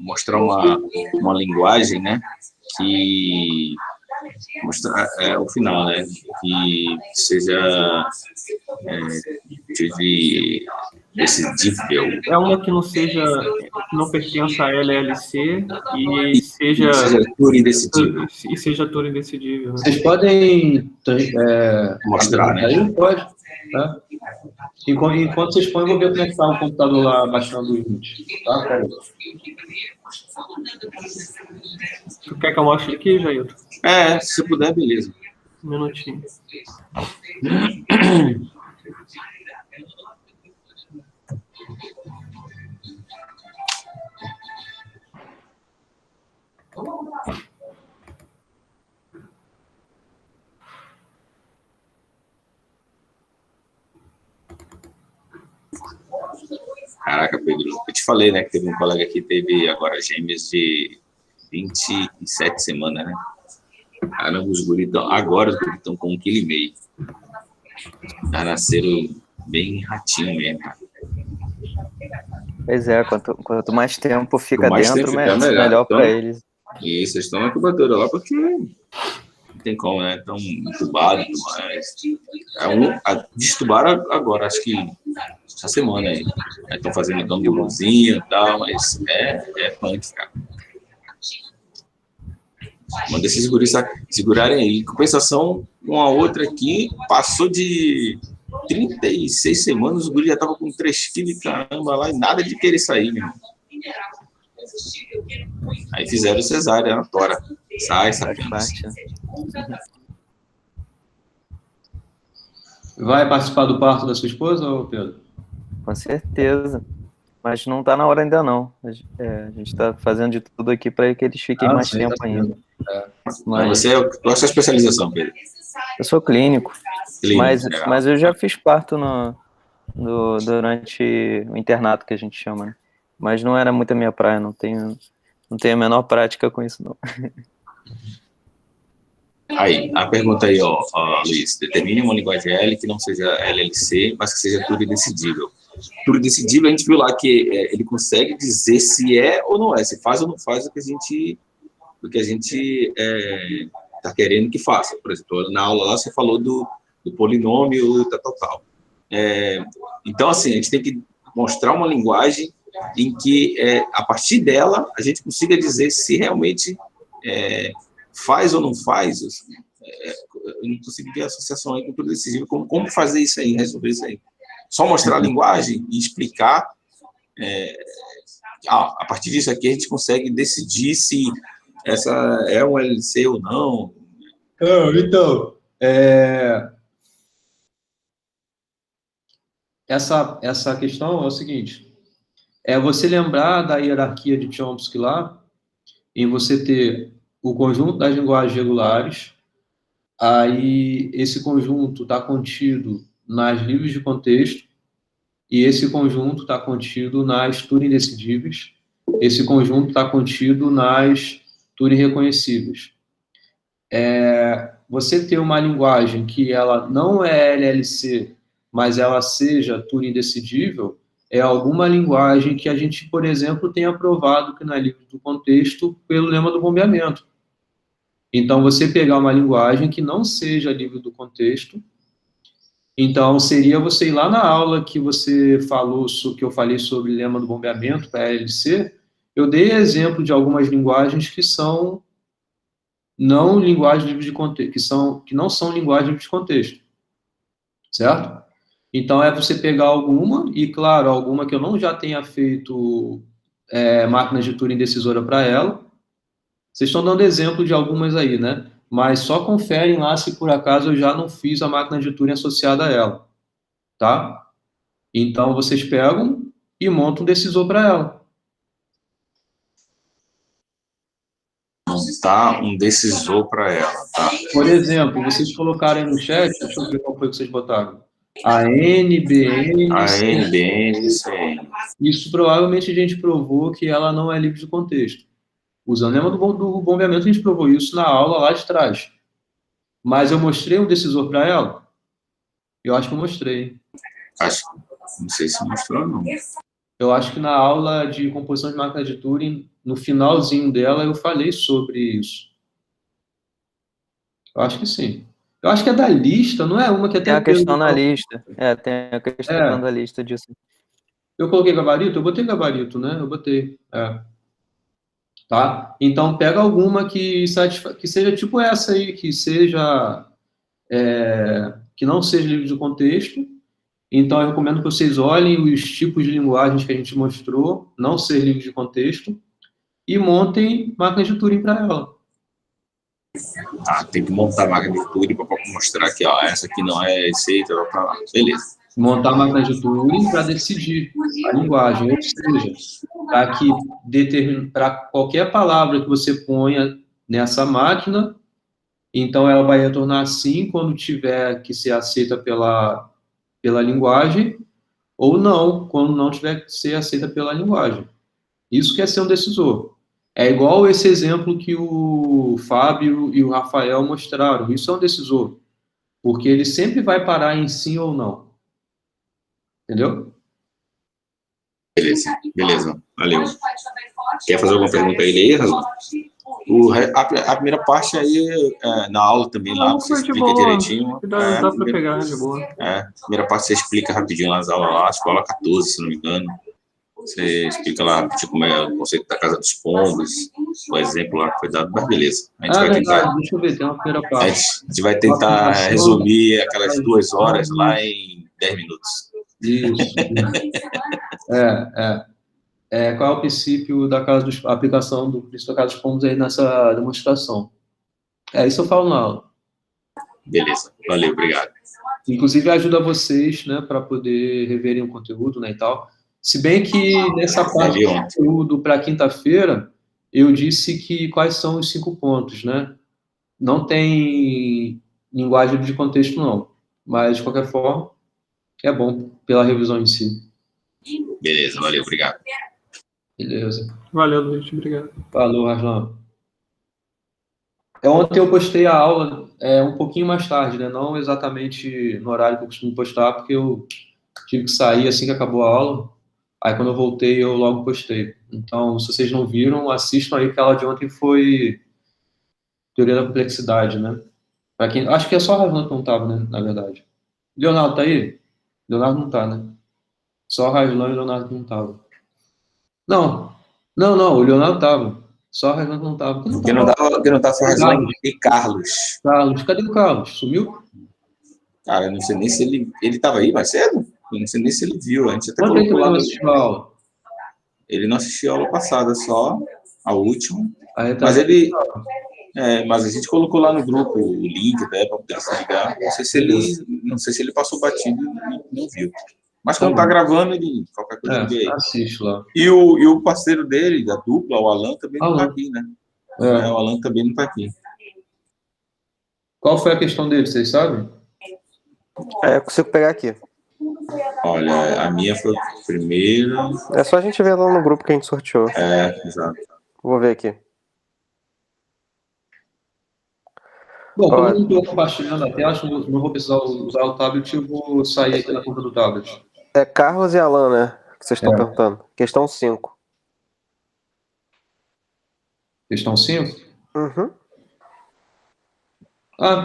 mostrar uma linguagem, né, que mostrar o final, né, que seja decidível. É uma que não seja, que não pertença à LLC e seja Turing indecidível. E seja Turing indecidível. Né? Vocês podem Mostrar, né? Aí pode. Tá? Enquanto vocês põem, eu vou ver como é que está o computador lá baixando o input. Tá? Pera aí. Tu quer que eu mostre aqui, Jailton? Se puder, beleza. Um minutinho. Caraca, Pedro, eu te falei, né, que teve um colega que teve agora gêmeas de 27 semanas, né? Caramba, os guris estão com 1,5 kg. Já nasceram bem ratinho mesmo. Pois é, quanto mais tempo fica mais dentro, tempo fica melhor então, para eles. E vocês estão na incubadora lá porque não tem como, né? Estão intubados e tudo mais. Destubaram agora, acho que essa semana aí. Estão fazendo cama de luzinha e tal, mas é punk, cara. Manda esses guris segurarem aí. Em compensação, uma outra aqui passou de 36 semanas, o guri já tava com 3 quilos, caramba, lá, e nada de querer sair, meu. Aí fizeram cesárea na tora. Sai, Vai participar do parto da sua esposa, ou Pedro? Com certeza. Mas não está na hora ainda, não. A gente está fazendo de tudo aqui para que eles fiquem mais tempo ainda. Mas qual é a sua especialização, Pedro? Eu sou clínico, mas eu já fiz parto durante o internato, que a gente chama, né? Mas não era muito a minha praia, não tenho a menor prática com isso, não. Aí, a pergunta aí, Luiz, determine uma linguagem L que não seja LLC, mas que seja Turing decidível. Turing decidível, a gente viu lá que ele consegue dizer se é ou não é, se faz ou não faz o que a gente está querendo que faça. Por exemplo, na aula lá você falou do polinômio, tal. Então, assim, a gente tem que mostrar uma linguagem em que, a partir dela, a gente consiga dizer se realmente faz ou não faz. Eu não consigo ver a associação aí com tudo decisivo. Como fazer isso aí, resolver isso aí? Só mostrar a linguagem e explicar. A partir disso aqui, a gente consegue decidir se essa é um LLC ou não. Então, essa questão é o seguinte: você lembrar da hierarquia de Chomsky lá, em você ter o conjunto das linguagens regulares, aí esse conjunto está contido nas livres de contexto, e esse conjunto está contido nas Turing decidíveis, esse conjunto está contido nas Turing reconhecíveis. Você ter uma linguagem que ela não é LLC, mas ela seja Turing decidível, é alguma linguagem que a gente, por exemplo, tem aprovado que não é livre do contexto pelo lema do bombeamento. Então, você pegar uma linguagem que não seja livre do contexto, então, seria você ir lá na aula que você falou, que eu falei sobre lema do bombeamento para a LLC, eu dei exemplo de algumas linguagens que são não linguagens livres de contexto, que não são linguagens livres de contexto, certo? Então, é você pegar alguma, e claro, alguma que eu não já tenha feito máquina de Turing decisora para ela. Vocês estão dando exemplo de algumas aí, né? Mas só conferem lá se por acaso eu já não fiz a máquina de Turing associada a ela, tá? Então, vocês pegam e montam um decisor para ela. Montar um decisor para ela, tá? Por exemplo, vocês colocaram aí no chat, deixa eu ver qual foi que vocês botaram. A NBN, A NBN, CN. isso provavelmente a gente provou que ela não é livre de contexto. Usando o lema do bombeamento, a gente provou isso na aula lá de trás. Mas eu mostrei um decisor para ela? Eu acho que eu mostrei. Acho, não sei se mostrou, não. Eu acho que na aula de composição de máquina de Turing, no finalzinho dela, eu falei sobre isso. Eu acho que sim. Eu acho que é da lista, não é uma que Tem até a questão na Pedro- lista. Tem a questão da lista disso. Eu coloquei gabarito? Eu botei gabarito, né? Eu botei. Tá? Então, pega alguma que seja tipo essa aí, que seja... que não seja livre de contexto. Então, eu recomendo que vocês olhem os tipos de linguagens que a gente mostrou, não ser livre de contexto, e montem máquinas de Turing para ela. Ah, tem que montar a máquina de Turing para mostrar que, ó, essa aqui não é receita, vai para lá. Beleza. Montar a máquina de Turing para decidir a linguagem, ou seja, para qualquer palavra que você ponha nessa máquina, então ela vai retornar sim quando tiver que ser aceita pela linguagem, ou não, quando não tiver que ser aceita pela linguagem. Isso que é ser um decisor. É igual esse exemplo que o Fábio e o Rafael mostraram. Isso é um decisor, porque ele sempre vai parar em sim ou não. Entendeu? Beleza. Valeu. Quer fazer alguma pergunta aí, Raslan? A primeira parte aí, na aula também, lá, Não, você foi de explica boa. direitinho. Dá pra pegar de boa. A primeira parte você explica rapidinho nas aulas lá, acho que aula 14, se não me engano. Você explica lá rapidinho como é o conceito da casa dos pombos, o exemplo lá que foi dado, mas beleza. A gente vai Verdade, tentar. deixa eu ver, tem uma primeira A parte. gente vai tentar resumir aquelas 2 horas lá em 10 minutos. Isso. Qual é o princípio da casa dos, a aplicação do princípio da casa dos pombos aí nessa demonstração? Isso eu falo na aula. Beleza, valeu, obrigado. Inclusive ajuda vocês, né, para poder reverem o conteúdo, né, e tal. Se bem que nessa parte do conteúdo para quinta-feira, eu disse que quais são os 5 pontos, né? Não tem linguagem de contexto, não. Mas, de qualquer forma, é bom pela revisão em si. Beleza, valeu, obrigado. Beleza. Valeu, Luiz, obrigado. Falou, Raslan. Ontem eu postei a aula um pouquinho mais tarde, né? Não exatamente no horário que eu costumo postar, porque eu tive que sair assim que acabou a aula. Aí quando eu voltei, eu logo postei. Então, se vocês não viram, assistam aí, que a aula de ontem foi teoria da complexidade, né? Pra quem, acho que é só o Raslan que não estava, né? Na verdade. Leonardo tá aí? Leonardo não tá, né? Só o Raslan e o Leonardo que não estavam. Não, o Leonardo tava. Só o Raslan que não tava. Porque não tava só Raslan e Carlos. Carlos, cadê o Carlos? Sumiu? Cara, eu não sei nem se ele tava aí mais cedo. Eu não sei nem se ele viu. A gente até Quanto tempo colocou ele lá não no... assistiu a aula? Ele não assistiu a aula passada, só a última. Aí tá Mas vendo? ele... mas a gente colocou lá no grupo o link, né, para poder se ligar. Não sei se ele passou batido e não viu. Mas quando tá gravando, ele qualquer coisa ele vê aí. Assiste lá. E o parceiro dele, da dupla, o Alan, também não tá aqui, né? O Alan também não tá aqui. Qual foi a questão dele, vocês sabem? Eu consigo pegar aqui. Olha, a minha foi a primeira. É só a gente ver lá no grupo que a gente sorteou. Exato. Vou ver aqui. Bom, como eu não estou compartilhando a tela, acho que não vou precisar usar o tablet, eu vou sair aqui da conta do tablet. É Carlos e Alan, né? Que vocês estão perguntando. Questão 5. Questão 5? Uhum.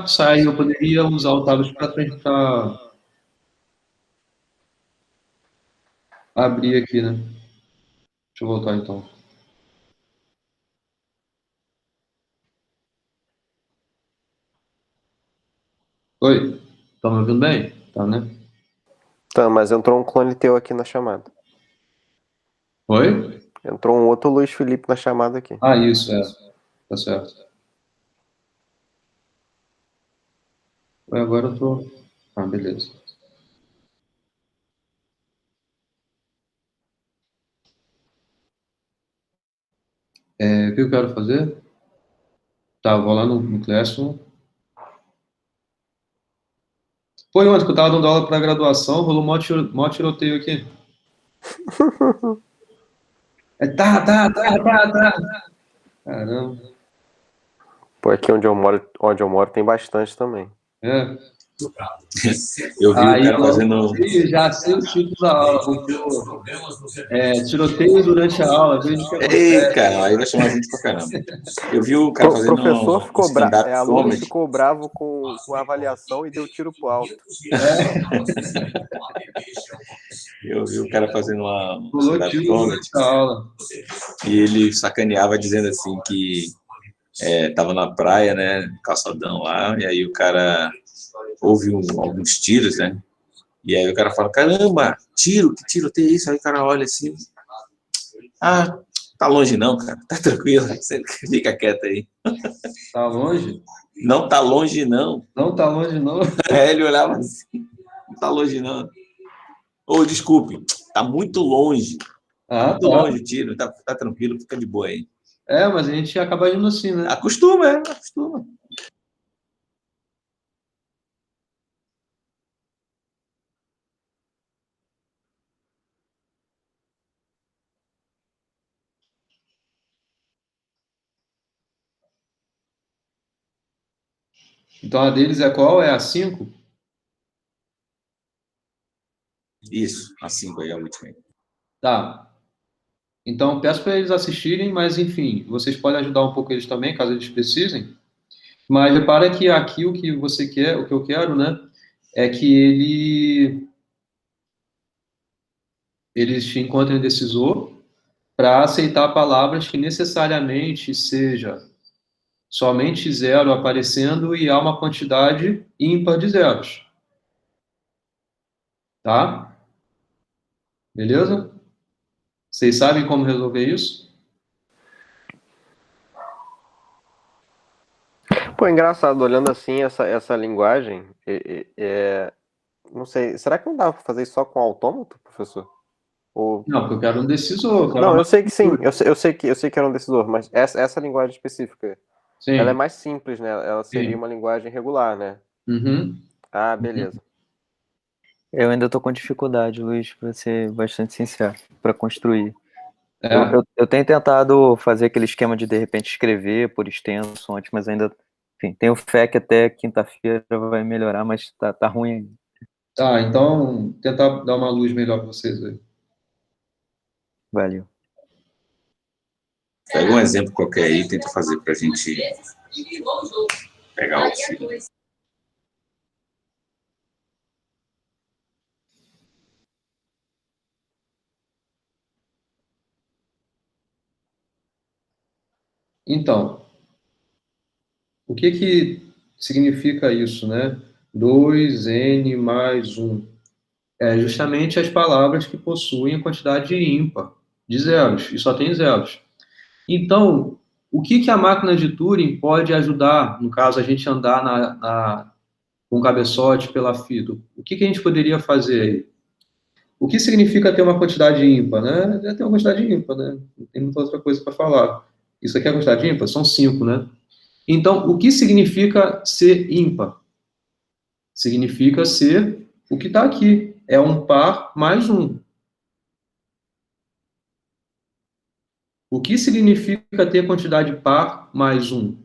Sai, eu poderia usar o tablet para tentar abrir aqui, né? Deixa eu voltar então. Oi, tá me ouvindo bem? Tá, né? Tá, mas entrou um clone teu aqui na chamada. Oi? Entrou um outro Luiz Felipe na chamada aqui. Ah, isso, tá certo. Agora eu tô... Ah, beleza. O que eu quero fazer? Tá, eu vou lá no Classroom. Pô, ontem que eu tava dando aula pra graduação, rolou mó tiroteio aqui. Tá. Caramba. Pô, aqui onde eu moro tem bastante também. Eu vi o cara fazendo. Já sei o título da aula. Tiroteio durante a aula. Veja o que acontece. Ei, cara, aí vai chamar a gente pra caramba. Eu vi o cara fazendo Professor ficou bravo, stand-up aluno comedy. ficou bravo com a avaliação e deu tiro pro alto. Eu vi o cara fazendo uma Rolou stand-up tiro comedy durante a aula. e ele sacaneava dizendo assim que tava na praia, né, calçadão lá, e aí o cara ouve alguns tiros, né, e aí o cara fala, caramba, tiro, que tiro tem isso? Aí o cara olha assim, tá longe não, cara, tá tranquilo, você fica quieto aí. Tá longe? Não tá longe não. Não tá longe não. Ele olhava assim, não tá longe não. Ou desculpe, tá muito longe. Tá muito longe o tiro, tá tranquilo, fica de boa aí. Mas a gente acaba indo assim, né? Acostuma. Então a deles é qual? É a 5? Isso, a 5 aí, a última. Tá. Então peço para eles assistirem, mas enfim, vocês podem ajudar um pouco eles também, caso eles precisem. Mas repara que aqui o que você quer, o que eu quero, né, é que eles te encontrem decisor para aceitar palavras que necessariamente seja somente zero aparecendo e há uma quantidade ímpar de zeros. Tá? Beleza? Vocês sabem como resolver isso? Pô, engraçado, olhando assim essa linguagem, não sei, será que não dá pra fazer isso só com autômato, professor? Não, porque eu quero um decisor. Não, eu sei que sim, eu sei que era um decisor, mas essa linguagem específica, Sim. ela é mais simples, né? Ela seria Sim. uma linguagem regular, né? Uhum. Ah, beleza. Eu ainda tô com dificuldade, Luiz, para ser bastante sincero, para construir. Eu tenho tentado fazer aquele esquema de repente escrever por extenso antes, mas ainda, enfim, tenho fé que até quinta-feira vai melhorar, mas tá ruim ainda. Tá, então tentar dar uma luz melhor para vocês aí. Valeu. Pega um exemplo qualquer aí e tenta fazer pra gente pegar o filho. Então, o que significa isso, né? 2n mais 1. É justamente as palavras que possuem a quantidade ímpar de zeros, e só tem zeros. Então, o que a máquina de Turing pode ajudar, no caso, a gente andar com o cabeçote pela fita? O que a gente poderia fazer aí? O que significa ter uma quantidade ímpar, né? É ter uma quantidade ímpar, né? Não tem muita outra coisa para falar. Isso aqui é a quantidade ímpar? São 5, né? Então, o que significa ser ímpar? Significa ser o que está aqui. É um par mais um. O que significa ter quantidade par mais um?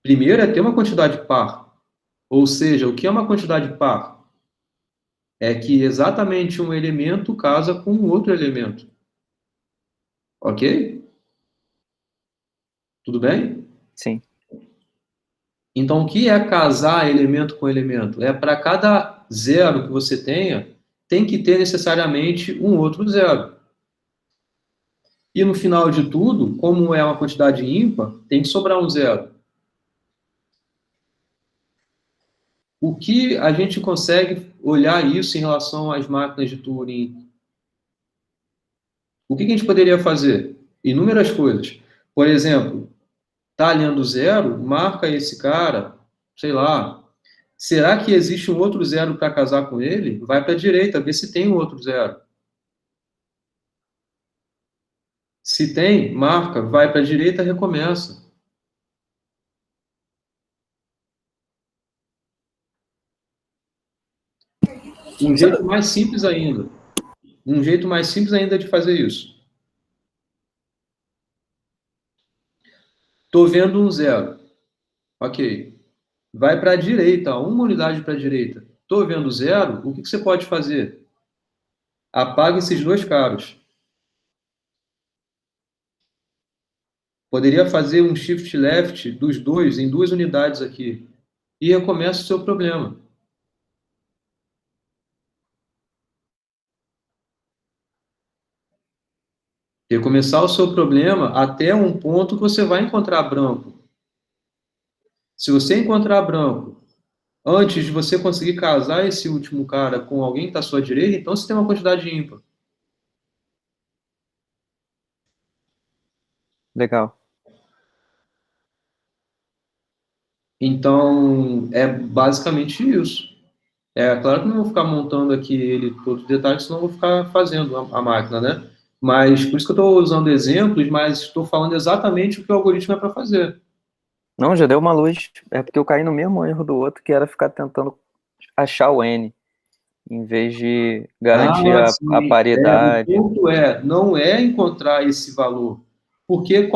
Primeiro é ter uma quantidade par. Ou seja, o que é uma quantidade par? É que exatamente um elemento casa com um outro elemento. Ok? Tudo bem? Sim. Então, o que é casar elemento com elemento? É para cada zero que você tenha, tem que ter necessariamente um outro zero. E no final de tudo, como é uma quantidade ímpar, tem que sobrar um zero. O que a gente consegue olhar isso em relação às máquinas de Turing? O que a gente poderia fazer? Inúmeras coisas. Por exemplo, tá lendo zero, marca esse cara, sei lá. Será que existe um outro zero para casar com ele? Vai para a direita, vê se tem um outro zero. Se tem, marca, vai para a direita, recomeça. Um jeito mais simples ainda. Um jeito mais simples ainda de fazer isso. Estou vendo um zero. Ok. Vai para a direita, uma unidade para a direita. Estou vendo zero, o que você pode fazer? Apaga esses dois caras. Poderia fazer um shift left dos dois em duas unidades aqui. E recomeça o seu problema. Recomeçar o seu problema até um ponto que você vai encontrar branco. Se você encontrar branco, antes de você conseguir casar esse último cara com alguém que está à sua direita, então você tem uma quantidade ímpar. Legal. Então, é basicamente isso. É claro que não vou ficar montando aqui ele todos os detalhes, senão eu vou ficar fazendo a máquina, né? Mas por isso que eu estou usando exemplos, mas estou falando exatamente o que o algoritmo é para fazer. Não, já deu uma luz. É porque eu caí no mesmo erro do outro, que era ficar tentando achar o N, em vez de garantir a Sim. paridade. O ponto não é encontrar esse valor, porque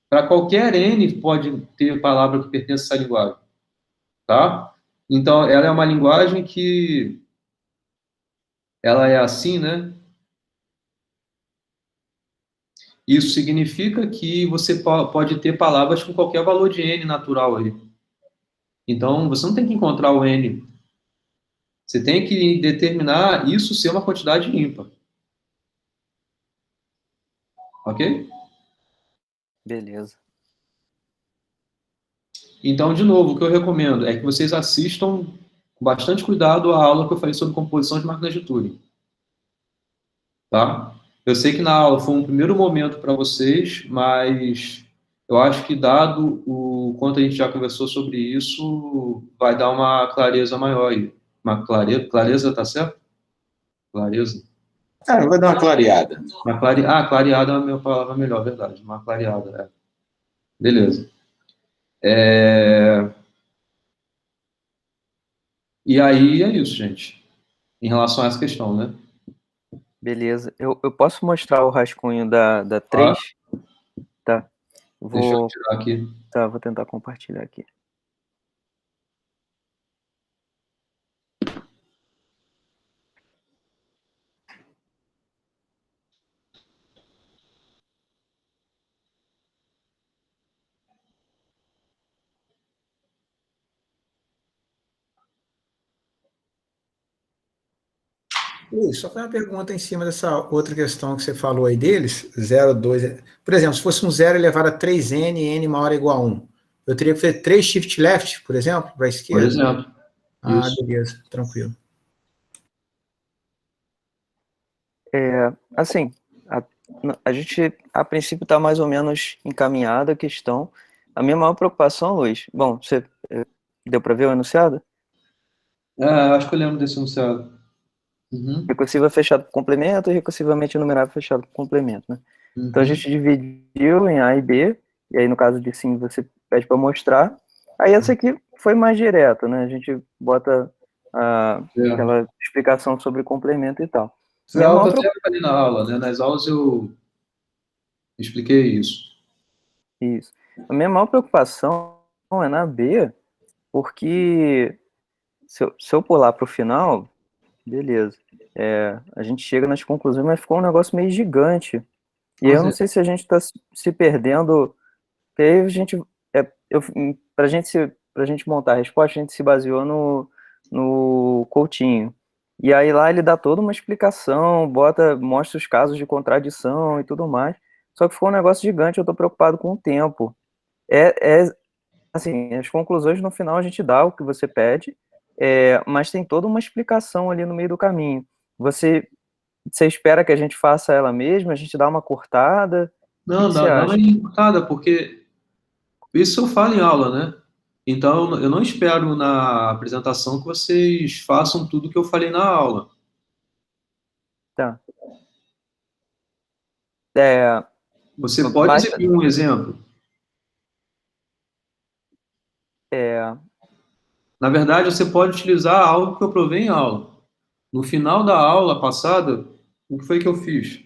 para qualquer N pode ter palavra que pertence a essa linguagem, tá? Então, ela é uma linguagem que ela é assim, né? Isso significa que você pode ter palavras com qualquer valor de N natural aí. Então, você não tem que encontrar o N. Você tem que determinar isso ser uma quantidade ímpar. Ok? Beleza. Então, de novo, o que eu recomendo é que vocês assistam com bastante cuidado a aula que eu falei sobre composição de máquinas de Turing. Tá? Eu sei que na aula foi um primeiro momento para vocês, mas eu acho que, dado o quanto a gente já conversou sobre isso, vai dar uma clareza maior aí. Uma clareza, tá certo? Clareza. Vai dar uma clareada. Clareada é a minha palavra melhor, verdade. Uma clareada, Beleza. E aí é isso, gente. Em relação a essa questão, né? Beleza. Eu posso mostrar o rascunho da 3? Tá. Deixa eu tirar aqui. Tá, vou tentar compartilhar aqui. Luiz, só foi uma pergunta em cima dessa outra questão que você falou aí deles, 0, 2... Por exemplo, se fosse um 0 elevado a 3n, n maior ou igual a 1, eu teria que fazer 3 shift left, por exemplo, para a esquerda? Por exemplo. Isso. Beleza, tranquilo. Assim, a gente, a princípio, está mais ou menos encaminhada a questão. A minha maior preocupação, Luiz... Bom, você deu para ver o enunciado? Acho que eu lembro desse enunciado. Uhum. Recursiva fechado por complemento e recursivamente enumerável fechado por complemento, né? Uhum. Então a gente dividiu em A e B, e aí no caso de sim você pede para mostrar. Aí essa aqui foi mais direta, né? A gente bota aquela explicação sobre complemento e tal. Foi algo que eu até falei na aula, né? Nas aulas eu expliquei isso. Isso. A minha maior preocupação é na B, porque se eu pular para o final, beleza. A gente chega nas conclusões, mas ficou um negócio meio gigante. E eu não sei se a gente está se perdendo, porque aí a gente, pra gente montar a resposta, a gente se baseou no Coutinho. E aí lá ele dá toda uma explicação, mostra os casos de contradição e tudo mais. Só que ficou um negócio gigante, eu estou preocupado com o tempo. Assim, as conclusões no final a gente dá o que você pede, mas tem toda uma explicação ali no meio do caminho. Você espera que a gente faça ela mesma, a gente dá uma cortada? O Não, que você dá uma acha? encurtada, porque isso eu falo em aula, né? Então, eu não espero na apresentação que vocês façam tudo que eu falei na aula. Tá. É, Você pode basta, exibir um exemplo. Na verdade, você pode utilizar algo que eu provei em aula. No final da aula passada, o que foi que eu fiz?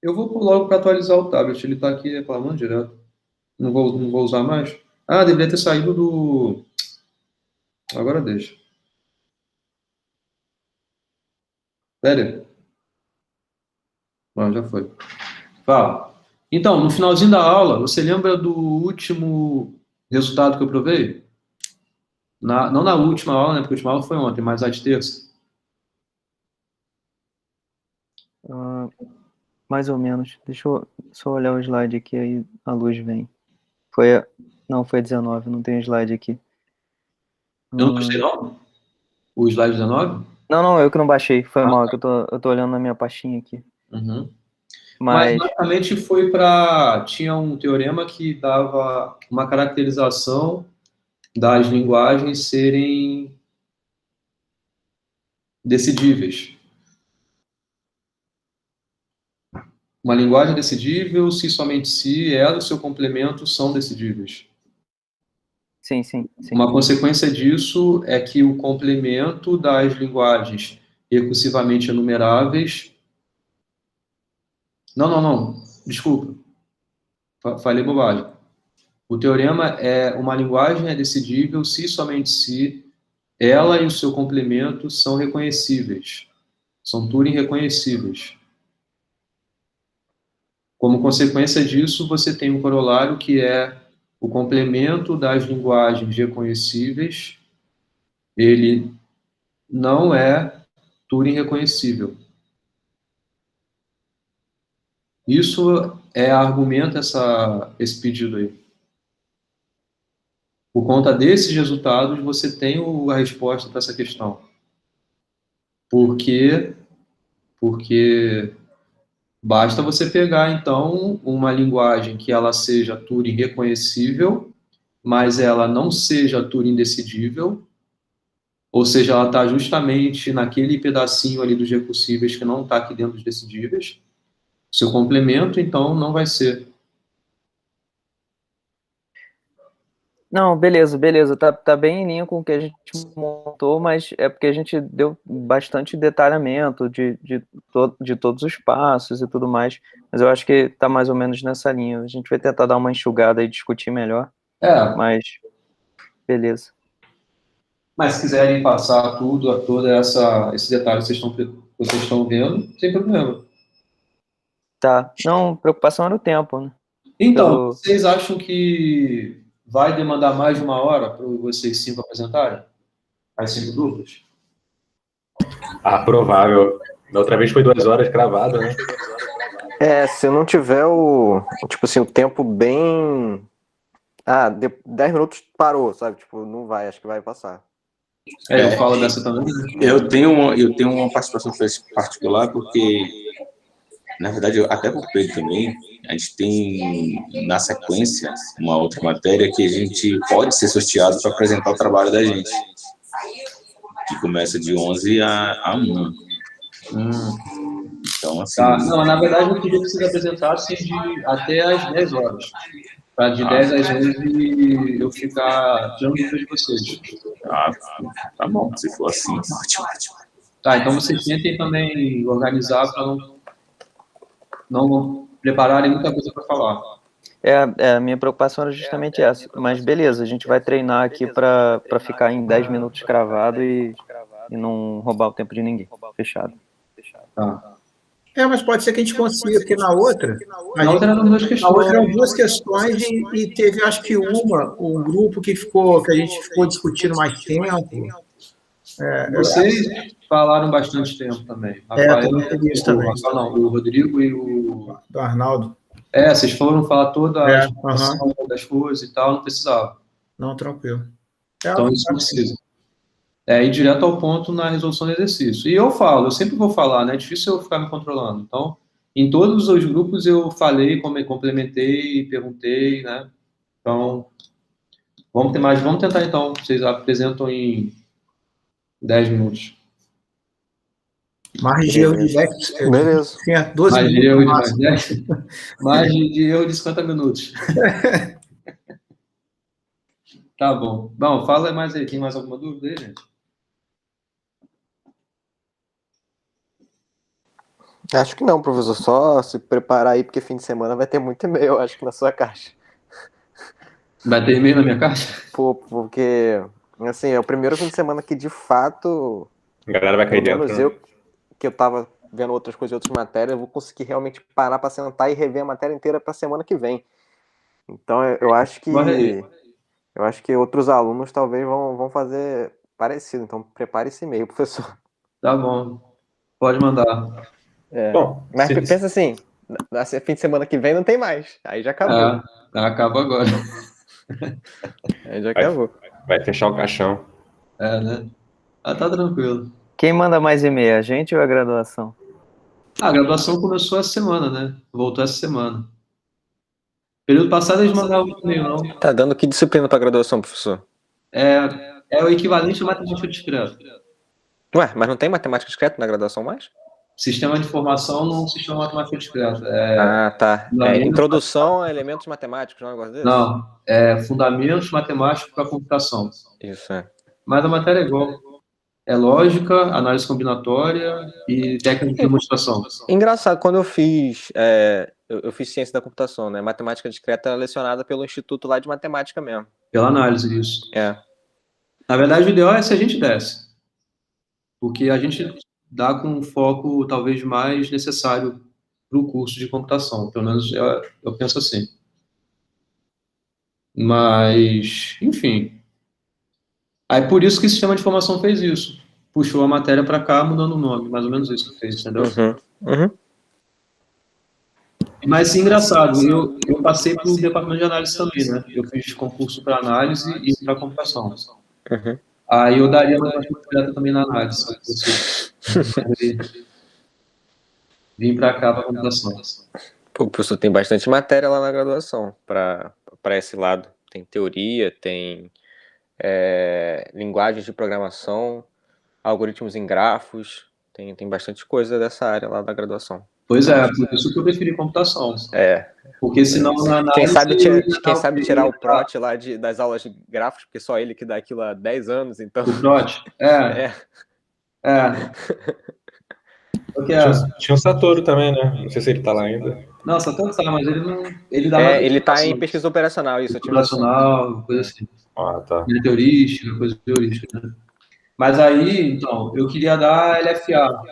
Eu vou logo para atualizar o tablet, ele está aqui reclamando direto. Não vou usar mais? Ah, deveria ter saído do... Agora deixa. Sério? Ah, já foi. Fala. Então, no finalzinho da aula, você lembra do último resultado que eu provei? Não na última aula, né? Porque a última aula foi ontem, mas a de terça. mais ou menos. Deixa eu só olhar o slide aqui, aí a luz vem. Não, foi 19, não tem slide aqui. Eu não gostei, não? O slide 19? Não, eu que não baixei, foi mal, que eu tô olhando na minha pastinha aqui. Uhum. Mas basicamente foi para... Tinha um teorema que dava uma caracterização das linguagens serem decidíveis. Uma linguagem é decidível se somente se ela e o seu complemento são decidíveis. sim. Uma consequência disso é que o complemento das linguagens recursivamente enumeráveis... Não. Desculpa. Falei bobagem. O teorema é uma linguagem é decidível se somente se ela e o seu complemento são reconhecíveis. São Turing reconhecíveis. Como consequência disso, você tem um corolário que é o complemento das linguagens reconhecíveis, ele não é Turing reconhecível. Isso argumenta esse pedido aí. Por conta desses resultados, você tem a resposta para essa questão. Por quê? Porque basta você pegar, então, uma linguagem que ela seja Turing reconhecível, mas ela não seja Turing decidível, ou seja, ela está justamente naquele pedacinho ali dos recursíveis que não está aqui dentro dos decidíveis. Seu complemento, então, não vai ser. Não, beleza, tá bem em linha com o que a gente montou, mas é porque a gente deu bastante detalhamento de todos os passos e tudo mais, mas eu acho que tá mais ou menos nessa linha. A gente vai tentar dar uma enxugada e discutir melhor, mas beleza. Mas se quiserem passar todo esse detalhe que vocês estão vendo, sem problema. Tá, não, preocupação era o tempo, né? Então, vocês acham que vai demandar mais de 1 hora para vocês 5 apresentarem? As 5 duplas? Provável. Da outra vez foi 2 horas cravado, né? Se não tiver o tempo bem... 10 minutos parou, sabe? Tipo, não vai, acho que vai passar. Eu falo dessa também. Eu tenho uma participação particular, porque, na verdade, até por Pedro também, a gente tem, na sequência, uma outra matéria que a gente pode ser sorteado para apresentar o trabalho da gente, que começa de 11 a 1. Então, assim... Não, na verdade, eu queria que vocês apresentassem até às 10 horas. Para de 10 às 11 eu ficar tirando dúvidas de vocês. Tá bom, se for assim, ótimo. Tá, então vocês tentem também organizar para não prepararem muita coisa para falar. A minha preocupação era justamente essa, mas beleza, a gente vai treinar aqui para ficar em 10 minutos cravado e não roubar o tempo de ninguém. Fechado. Tá. Mas pode ser que a gente consiga, porque na outra eram 2 questões. Na outra eram 2 questões e teve, acho que um grupo que a gente ficou discutindo mais tempo. Vocês falaram bastante tempo também. O Rodrigo e do Arnaldo. Vocês foram falar toda a explicação das coisas e tal, não precisava. Não, tranquilo. Então, isso não precisa. Ir direto ao ponto na resolução do exercício. E eu sempre vou falar, né? É difícil eu ficar me controlando. Então, em todos os grupos eu falei, complementei, perguntei, né? Então, vamos tentar então. Vocês apresentam em 10 minutos. Margem de erro de 10. Beleza. Tinha 12 Margem de minutos. erro de no mais máximo. 10. Margem de erro de 50 minutos. Tá bom. Bom, fala mais aí. Tem mais alguma dúvida aí, gente? Acho que não, professor. Só se preparar aí, porque fim de semana vai ter muito e-mail, acho que na sua caixa. Vai ter e-mail na minha caixa? Pô, porque, assim, é o primeiro fim de semana que, de fato, A galera vai cair pelo dentro. menos Né? que eu tava vendo outras coisas, outras matérias, eu vou conseguir realmente parar para sentar e rever a matéria inteira para semana que vem. Então, eu acho que outros alunos talvez vão fazer parecido. Então, prepare esse e-mail, professor. Tá bom. Pode mandar. Bom, Mas pensa assim, fim de semana que vem não tem mais. Aí já acabou. Acaba agora. Aí já acabou. Vai fechar o caixão. Né? Tá tranquilo. Quem manda mais e-mail, a gente ou a graduação? A graduação começou essa semana, né? Voltou essa semana. Período passado eles mandavam e-mail, não. Tá dando que disciplina para graduação, professor? É o equivalente à matemática discreta. Ué, mas não tem matemática discreta na graduação mais? Sistema de informação não sistema matemática discreta. Tá. Introdução a elementos matemáticos, não é um negócio desse? Não, fundamentos matemáticos para computação. Isso, Mas a matéria é igual. É lógica, análise combinatória e técnica de demonstração. Engraçado, quando eu fiz ciência da computação, né? Matemática discreta era lecionada pelo instituto lá de matemática mesmo. Pela análise, isso. Na verdade, o ideal é se a gente desse. Porque a gente dá com o foco talvez mais necessário para o curso de computação. Pelo menos eu penso assim. Mas, enfim. Aí por isso que o sistema de informação fez isso. Puxou a matéria para cá, mudando o nome. Mais ou menos isso que fez, entendeu? Mas, engraçado, eu passei para o departamento de análise também, né? Eu fiz concurso para análise e para computação. Aí eu daria matemática discreta também na análise. Vim para cá para computação. Pô, professor, tem bastante matéria lá na graduação para esse lado. Tem teoria, tem linguagens de programação, algoritmos em grafos, tem bastante coisa dessa área lá da graduação. Pois é, por isso que eu preferi computação. Porque senão na análise... Quem sabe tirar o Prot lá das aulas de grafos, porque só ele que dá aquilo há 10 anos, então... O Prot? Tinha o Satoru também, né? Não sei se ele tá lá ainda. Não, Satoru tá, mas ele não... Ele tá em pesquisa operacional, isso. Operacional, coisa assim. Tá. Ele é heurística, coisa de heurística, né? Mas aí, então, eu queria dar LFA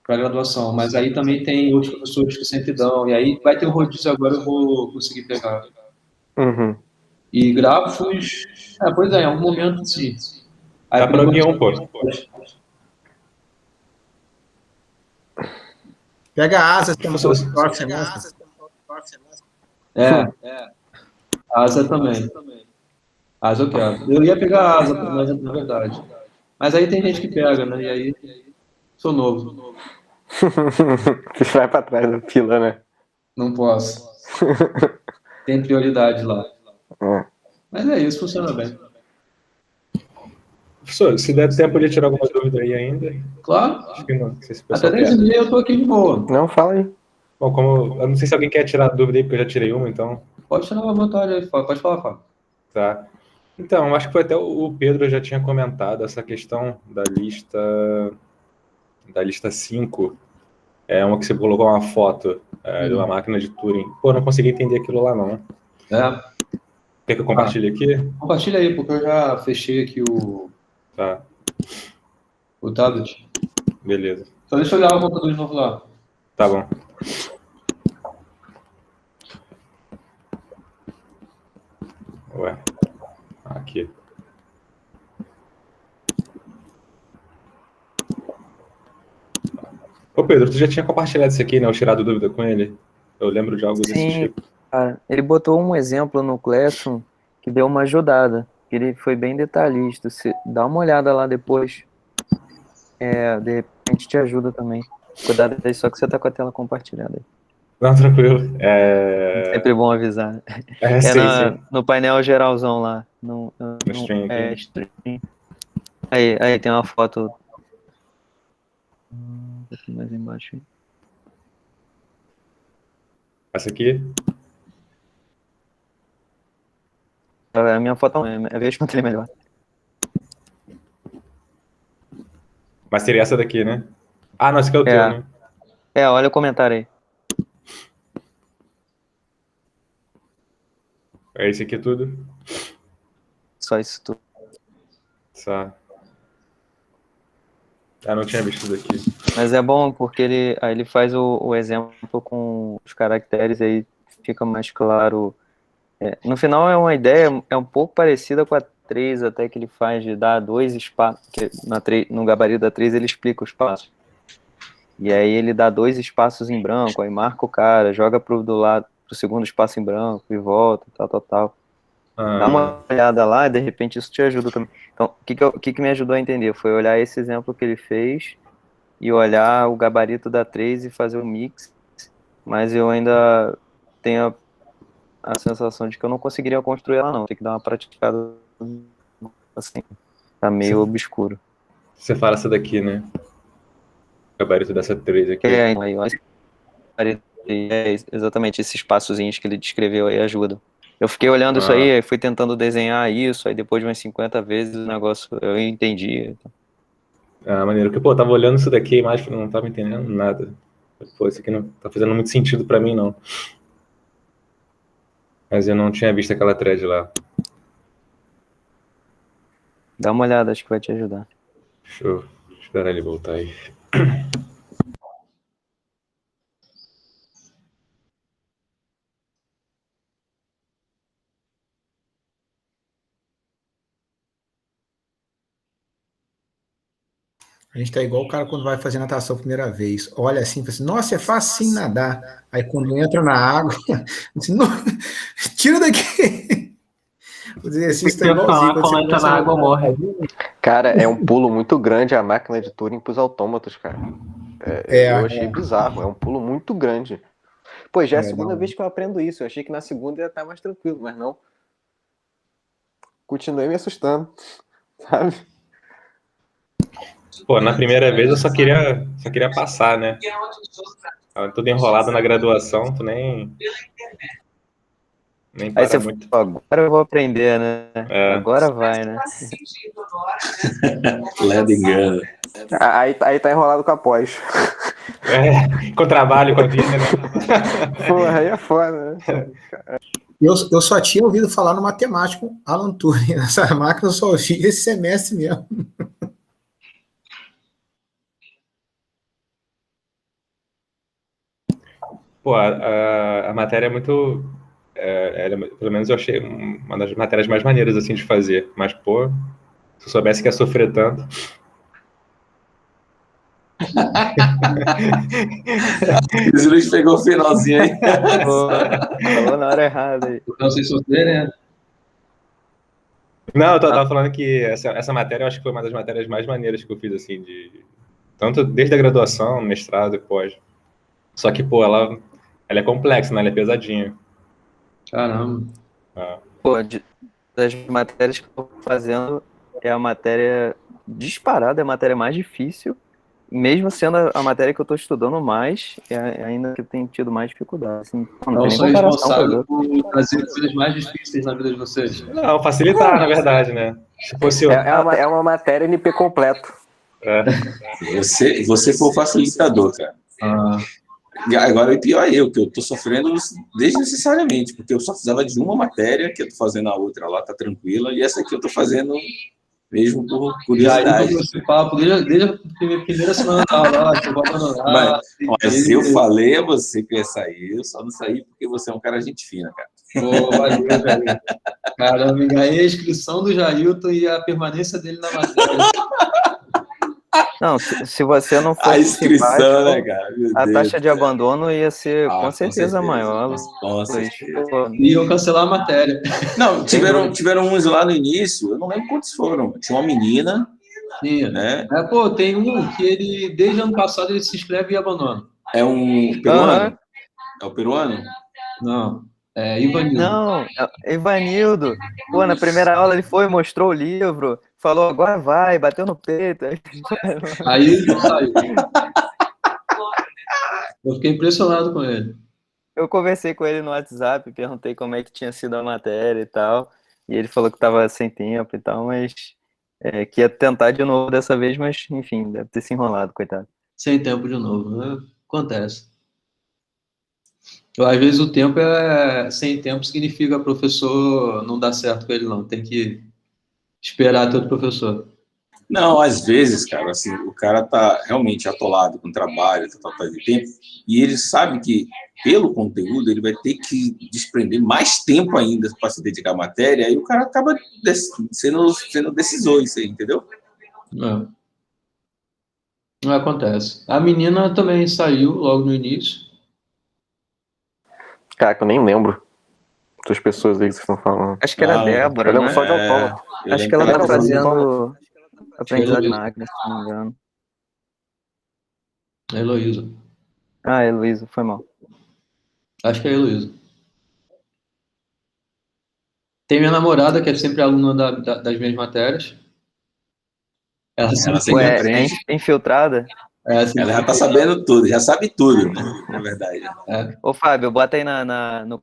para graduação, mas aí também tem outros professores que sempre dão, e aí vai ter o rodízio agora, eu vou conseguir pegar. E grafos, pois é, em algum momento sim. Dá para guiar um pouco. Pega a asa, tem a asa também. A asa eu quero. Eu ia pegar a asa, mas na verdade. Mas aí tem gente que pega, né? E aí, sou novo. Você vai para trás da fila, né? Não posso. Tem prioridade lá. Mas é isso, funciona bem. Professor, se der tempo de tirar alguma dúvida aí ainda. Claro. Acho que não. Não sei se até 10h30 eu tô aqui de boa. Não, fala aí. Bom, eu não sei se alguém quer tirar dúvida aí, porque eu já tirei uma, então. Pode tirar uma vontade aí, pode falar, Fábio. Tá. Então, acho que foi até o Pedro já tinha comentado essa questão da lista 5. É uma que você colocou uma foto de uma máquina de Turing. Pô, não consegui entender aquilo lá, não. Quer que eu compartilhe aqui? Compartilha aí, porque eu já fechei aqui o tablet. Beleza. Só deixa eu olhar o computador de novo lá. Tá bom. Ué. Aqui. Ô Pedro, tu já tinha compartilhado isso aqui, né? Eu tirado dúvida com ele. Eu lembro de algo desse tipo. Cara, ele botou um exemplo no Classroom que deu uma ajudada. Ele foi bem detalhista. Você dá uma olhada lá depois. De repente te ajuda também. Cuidado aí, só que você tá com a tela compartilhada aí. Não, tranquilo. Sempre bom avisar, né? Sim. No painel geralzão lá. No stream aqui. Stream. Aí tem uma foto. Um pouquinho mais embaixo aí. Essa aqui? A minha foto é a vez que eu entrei melhor. Mas seria essa daqui, né? Ah, não, esse aqui é o teu, né? Olha o comentário aí. É esse aqui tudo? Só isso tudo. Só. Não tinha visto isso daqui. Mas é bom porque ele faz o exemplo com os caracteres, aí fica mais claro. No final é uma ideia, um pouco parecida com a 3 até que ele faz de dar 2 espaços, que no gabarito da 3 ele explica os passos. E aí ele dá 2 espaços em branco, aí marca o cara, joga pro segundo espaço em branco e volta, tal. Dá uma olhada lá e de repente isso te ajuda também. Então, o que me ajudou a entender? Foi olhar esse exemplo que ele fez e olhar o gabarito da 3 e fazer o mix, mas eu ainda tenho a sensação de que eu não conseguiria construir ela não, tem que dar uma praticada assim, tá meio obscuro. Você fala essa daqui, né? O gabarito dessa 3 aqui. Exatamente, esses passozinhos que ele descreveu aí ajudam. Eu fiquei olhando isso aí, fui tentando desenhar isso, aí depois de umas 50 vezes o negócio eu entendi. Maneiro. Porque, eu tava olhando isso daqui, a imagem, não tava entendendo nada. Pô, isso aqui não tá fazendo muito sentido pra mim, não. Mas eu não tinha visto aquela thread lá. Dá uma olhada, acho que vai te ajudar. Deixa eu esperar ele voltar aí. A gente tá igual o cara quando vai fazer natação a primeira vez. Olha assim, fala assim, nossa, é fácil nadar. Aí quando entra na água, assim, tira daqui. O exercício tá igualzinho. Quando entra na água, morre. Cara, é um pulo muito grande a máquina de Turing pros autômatos, cara. Eu achei bizarro, é um pulo muito grande. Pô, já é a segunda vez que eu aprendo isso. Eu achei que na segunda ia estar mais tranquilo, mas não. Continuei me assustando, sabe? Pô, na primeira vez eu só queria passar, né? Tava tudo enrolado na graduação, tu nem para aí você muito. Agora eu vou aprender, né? Agora vai, né? Lendo engano. Aí tá enrolado com a pós. Com o trabalho, com a vida, né? Porra, aí é foda, né? Eu só tinha ouvido falar no matemático Alan Turing. Essa máquina eu só ouvi esse semestre mesmo. Pô, a matéria é muito... pelo menos eu achei uma das matérias mais maneiras, assim, de fazer. Mas, pô, se eu soubesse que ia sofrer tanto... O Luiz pegou o finalzinho aí. Falou na hora errada aí. Não sei sofrer, né? Não, eu tava falando que essa matéria eu acho que foi uma das matérias mais maneiras que eu fiz, assim, tanto desde a graduação, mestrado e pós. Só que, pô, ela é complexa, né? Ela é pesadinha. Caramba. Pô, das matérias que eu tô fazendo, é a matéria disparada, é a matéria mais difícil, mesmo sendo a matéria que eu tô estudando mais, ainda que eu tenho tido mais dificuldade. Assim, não Eu tem sou nem comparação com as responsável outras. por fazer coisas mais difíceis na vida de vocês. Não, facilitar, na verdade, né? Se fosse É uma matéria NP completo. Você foi o facilitador, cara. Agora, o pior é que eu tô sofrendo desnecessariamente, porque eu só precisava de uma matéria, que eu tô fazendo a outra lá, tá tranquila, e essa aqui eu tô fazendo mesmo por curiosidade. Esse papo desde a primeira semana da aula, que eu vou abandonar. Mas eu falei a você que eu ia sair, eu só não saí porque você é um cara gente fina, cara. Pô, valeu, velho. Caramba, ganhei a inscrição do Jailton e a permanência dele na matéria. Não, se você não A fosse inscrição, né, simpático, cara? Meu a Deus taxa do de céu. abandono ia ser Ah, com certeza maior. Com Luiz. certeza. Pô, E eu cancelar a matéria. Não, Sem dúvida. tiveram uns lá no início, eu não lembro quantos foram. Tinha uma menina, Tinha. né? Pô, tem um que ele, desde ano passado, ele se inscreve e abandona. É um peruano? É o peruano? Não, é Ivanildo. Não, Ivanildo. Pô, na primeira aula ele foi, mostrou o livro, falou, agora vai, bateu no peito. Aí ele saiu. Eu fiquei impressionado com ele. Eu conversei com ele no WhatsApp, perguntei como é que tinha sido a matéria e tal, e ele falou que estava sem tempo e tal, mas que ia tentar de novo dessa vez, mas enfim, deve ter se enrolado, coitado. Sem tempo de novo, né? Acontece. Às vezes o tempo sem tempo significa professor não dá certo com ele, não. Tem que esperar ter outro professor. Não, às vezes, cara, assim, o cara tá realmente atolado com trabalho, tá de tempo, e ele sabe que, pelo conteúdo, ele vai ter que desprender mais tempo ainda para se dedicar à matéria, aí o cara acaba sendo decisor, isso aí, entendeu? Não acontece. A menina também saiu logo no início. Cara, que eu nem lembro das pessoas aí que vocês estão falando. Acho que era a Débora, Eu lembro né? só de autômato. Acho que ela lembro tá que ela era fazendo aprendizado de Heloísa. máquina, se não me engano. A Heloísa. Ah, Heloísa, foi mal. Acho que é a Heloísa. Tem minha namorada, que é sempre aluna das minhas matérias. Ela sempre Ué, aprende. é infiltrada? sempre Ela já tá sabendo tudo, já sabe tudo, né, na verdade. Ô, Fábio, bota aí no...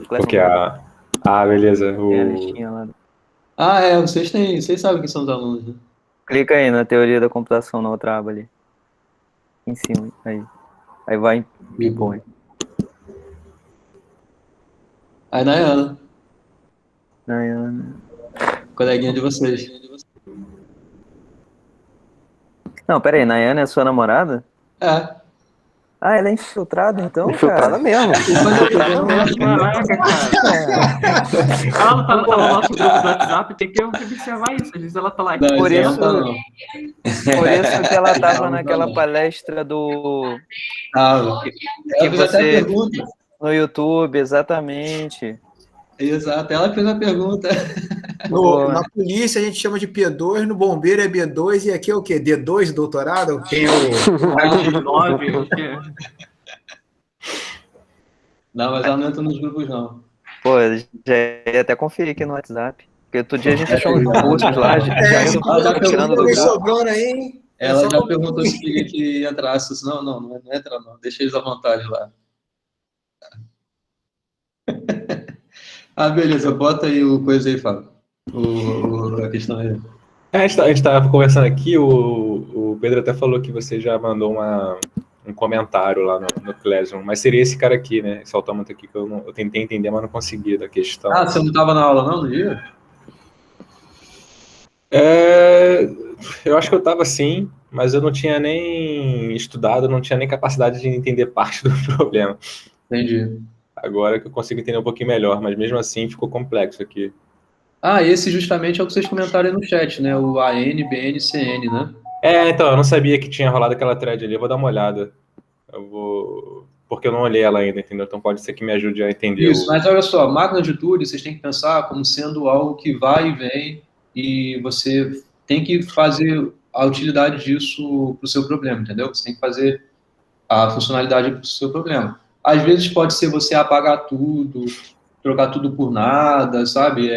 Porque beleza. Tem a listinha lá. Vocês sabem quem são os alunos, né? Clica aí na teoria da computação, na outra aba ali. Em cima, aí. Aí vai e põe. Aí Nayana, Nayana. coleguinha de vocês. Não, pera aí, Nayana é sua namorada? É. Ah, ela é infiltrada então, Infiltrada cara? mesmo. Caraca, cara. Ela não tá no nosso grupo do WhatsApp, tem que observar isso. Às vezes ela tá lá. Não, Por ela isso, não tá, não. por isso que ela tava Não, naquela não. palestra do... Ela fez até a pergunta. No YouTube, exatamente. Exato, ela fez a pergunta. Na polícia a gente chama de P2, no bombeiro é B2, e aqui é o quê? D2, doutorado? Quem é o... 9, Não, mas ela não entra nos grupos, não. Pô, já ia até conferir aqui no WhatsApp. Porque outro dia a gente achou uns cursos lá, tirando do Alguém grupo. sobrando aí, hein? Ela já perguntou se queria que entrasse. Eu disse, não entra não. Deixa eles à vontade lá. Beleza. Bota aí o coisa aí, Fábio. A questão aí. A gente tava conversando aqui, o Pedro até falou que você já mandou um comentário lá no Classroom, mas seria esse cara aqui, né? Esse autômato aqui que eu tentei entender, mas não consegui da questão. Você não estava na aula não, no dia? Eu acho que eu estava sim, mas eu não tinha nem estudado, não tinha nem capacidade de entender parte do problema. Entendi. Agora que eu consigo entender um pouquinho melhor, mas mesmo assim ficou complexo aqui. Esse justamente é o que vocês comentaram aí no chat, né? O AN, BN, CN, né? Então, eu não sabia que tinha rolado aquela thread ali, eu vou dar uma olhada. Porque eu não olhei ela ainda, entendeu? Então pode ser que me ajude a entender. Isso, mas olha só, máquina de Turing, vocês têm que pensar como sendo algo que vai e vem, e você tem que fazer a utilidade disso para o seu problema, entendeu? Você tem que fazer a funcionalidade para o seu problema. Às vezes pode ser você apagar tudo, trocar tudo por nada, sabe?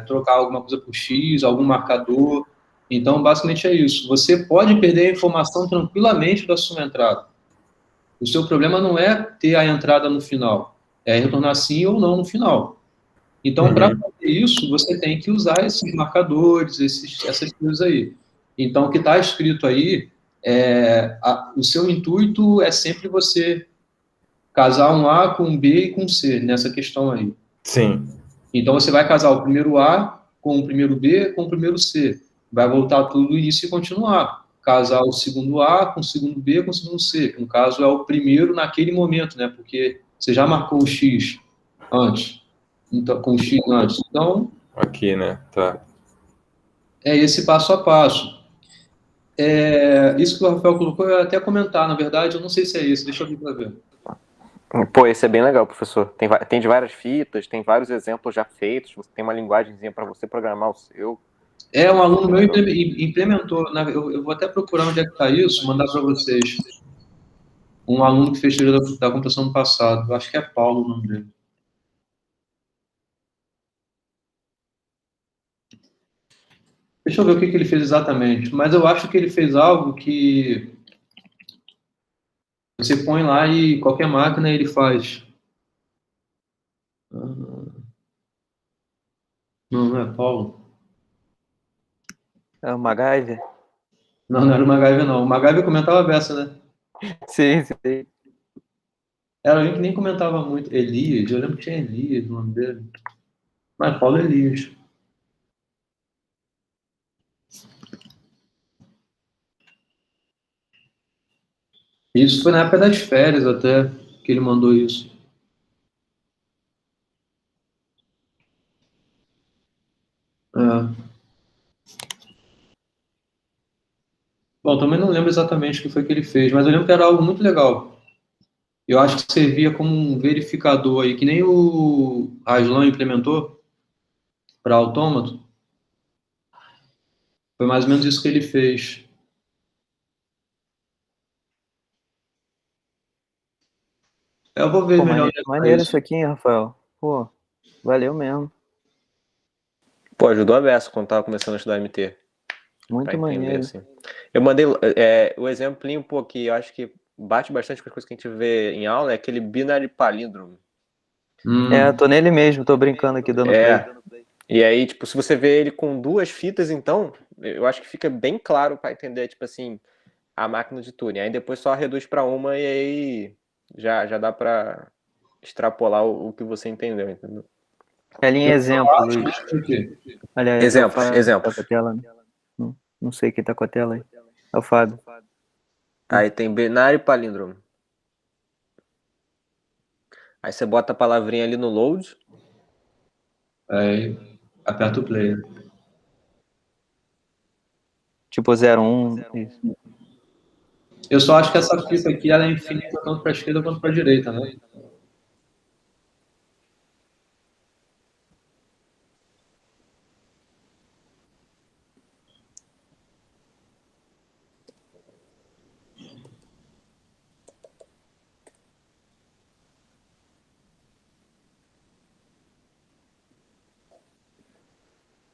Trocar alguma coisa por X, algum marcador. Então, basicamente é isso. Você pode perder a informação tranquilamente da sua entrada. O seu problema não é ter a entrada no final, é retornar sim ou não no final. Então, para fazer isso, você tem que usar esses marcadores, essas coisas aí. Então, o que está escrito aí, o seu intuito é sempre você casar um A com um B e com um C, nessa questão aí. Sim. Então, você vai casar o primeiro A com o primeiro B com o primeiro C. Vai voltar tudo do início e continuar. Casar o segundo A com o segundo B com o segundo C. Que, no caso, é o primeiro naquele momento, né? Porque você já marcou o X antes. Então, com o X antes. Então... Aqui, né? Tá. É esse passo a passo. Isso que o Rafael colocou, eu ia até comentar, na verdade, eu não sei se é isso, deixa eu ver para ver. Pô, esse é bem legal, professor. Tem de várias fitas, tem vários exemplos já feitos, você tem uma linguagemzinha para você programar o seu. Um aluno meu implementou, eu vou até procurar onde é que está isso, mandar para vocês. Um aluno que fez teoria da computação no passado, eu acho que é Paulo o nome dele. Deixa eu ver o que ele fez exatamente, mas eu acho que ele fez algo que você põe lá e qualquer máquina ele faz. Não é Paulo. É o MacGyver? Não era o MacGyver, não. O MacGyver comentava a beça, né? Sim, sim. Era alguém que nem comentava muito. Elias, eu lembro que tinha Elias no nome dele. Mas Paulo Elias. Isso foi na época das férias até que ele mandou isso. Bom, também não lembro exatamente o que foi que ele fez, mas eu lembro que era algo muito legal. Eu acho que servia como um verificador aí, que nem o Aslan implementou para autômato. Foi mais ou menos isso que ele fez. Eu vou ver Pô, melhor. maneiro isso aqui, hein, Rafael? Pô, valeu mesmo. Pô, ajudou a beça quando tava começando a estudar MT. Muito maneiro. Assim. Eu mandei o exemplinho, pô, que eu acho que bate bastante com as coisas que a gente vê em aula, é aquele binary palíndromo. Tô nele mesmo, tô brincando aqui, dando play. E aí, tipo, se você vê ele com duas fitas, então, eu acho que fica bem claro para entender, tipo assim, a máquina de Turing. Aí depois só reduz para uma e aí já dá para extrapolar o que você entendeu, entendeu? Ali em exemplo, Luiz. Aliás, Exemplos. Tá com a tela, né? Não sei quem tá com a tela aí. É o Fábio. Aí tem binário e palíndromo. Aí você bota a palavrinha ali no load. Aí aperta o play. Tipo 01. Isso. Eu só acho que essa fita aqui ela é infinita tanto para a esquerda quanto para a direita, né?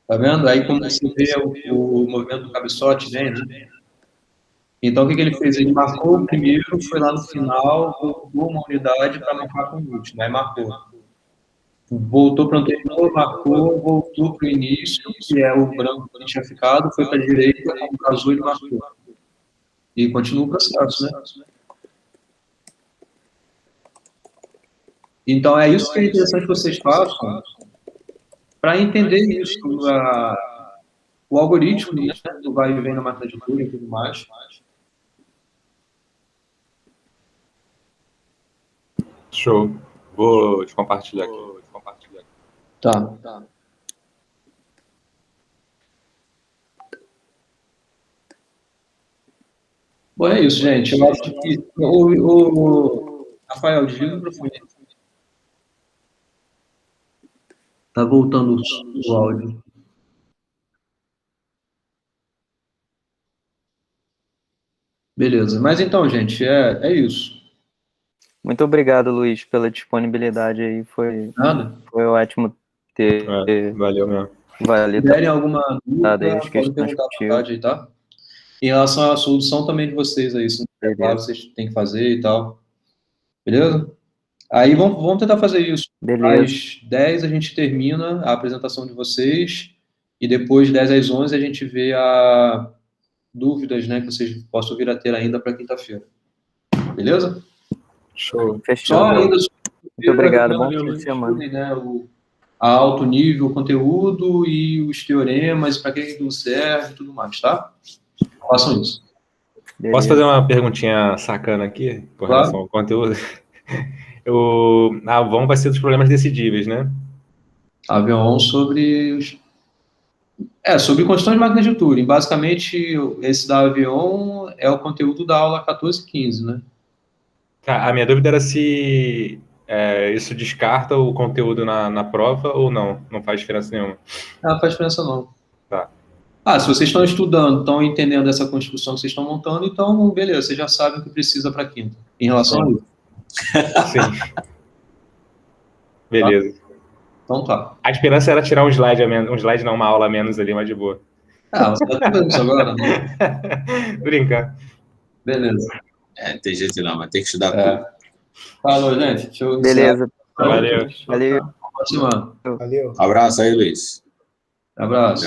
Tá vendo? Aí como você vê o movimento do cabeçote, né? Então o que ele fez? Ele marcou o primeiro, foi lá no final, voltou uma unidade para marcar com o último, aí marcou. Voltou para o anterior, marcou, voltou para o início, que é o branco que tinha ficado, foi para a direita, como casou, ele marcou. E continua o processo, né? Então é isso que é interessante que vocês façam para entender isso, o algoritmo, né, do vai e vem na máquina de Turing e tudo mais. Show. Vou te compartilhar aqui. Tá. Bom, é isso, gente. Eu acho que Rafael, desliga o microfone. Tá voltando o áudio. Beleza. Mas então, gente, é isso. Muito obrigado, Luiz, pela disponibilidade aí. Foi ótimo ter. Valeu mesmo. Valeu. Se tiverem alguma dúvida, podem perguntar à vontade aí, tá? Em relação à solução também de vocês aí, se não é claro, vocês têm que fazer e tal. Beleza? Aí vamos tentar fazer isso. Beleza. Às 10 a gente termina a apresentação de vocês e depois, 10 às 11, a gente vê a dúvidas, né, que vocês possam vir a ter ainda para quinta-feira. Beleza? Show. Fechou. Só ainda muito obrigado, bom fim de semana. Né, a alto nível, o conteúdo e os teoremas, para que aquilo serve e tudo mais, tá? Façam isso. Beleza. Posso fazer uma perguntinha sacana aqui, com relação ao conteúdo? A AVON vai ser dos problemas decidíveis, né? AVON sobre Sobre construção de máquinas de Turing. Basicamente, esse da Avion é o conteúdo da aula 14 e 15, né? Tá, a minha dúvida era se isso descarta o conteúdo na prova ou não. Não faz diferença nenhuma. Não faz diferença não. Tá. Se vocês estão estudando, estão entendendo essa construção que vocês estão montando, então, beleza, vocês já sabem o que precisa para a quinta. Em relação a isso. Sim. Beleza. Então tá. A esperança era tirar um slide a menos. Um slide não, uma aula a menos ali, mas de boa. Você tá fazendo isso agora? Né? Brincar. Beleza. Não tem jeito não, mas tem que estudar tudo. Falou, gente. Deixa eu Beleza. Valeu. Valeu. Boa semana. Valeu. Abraço aí, Luiz. Abraço.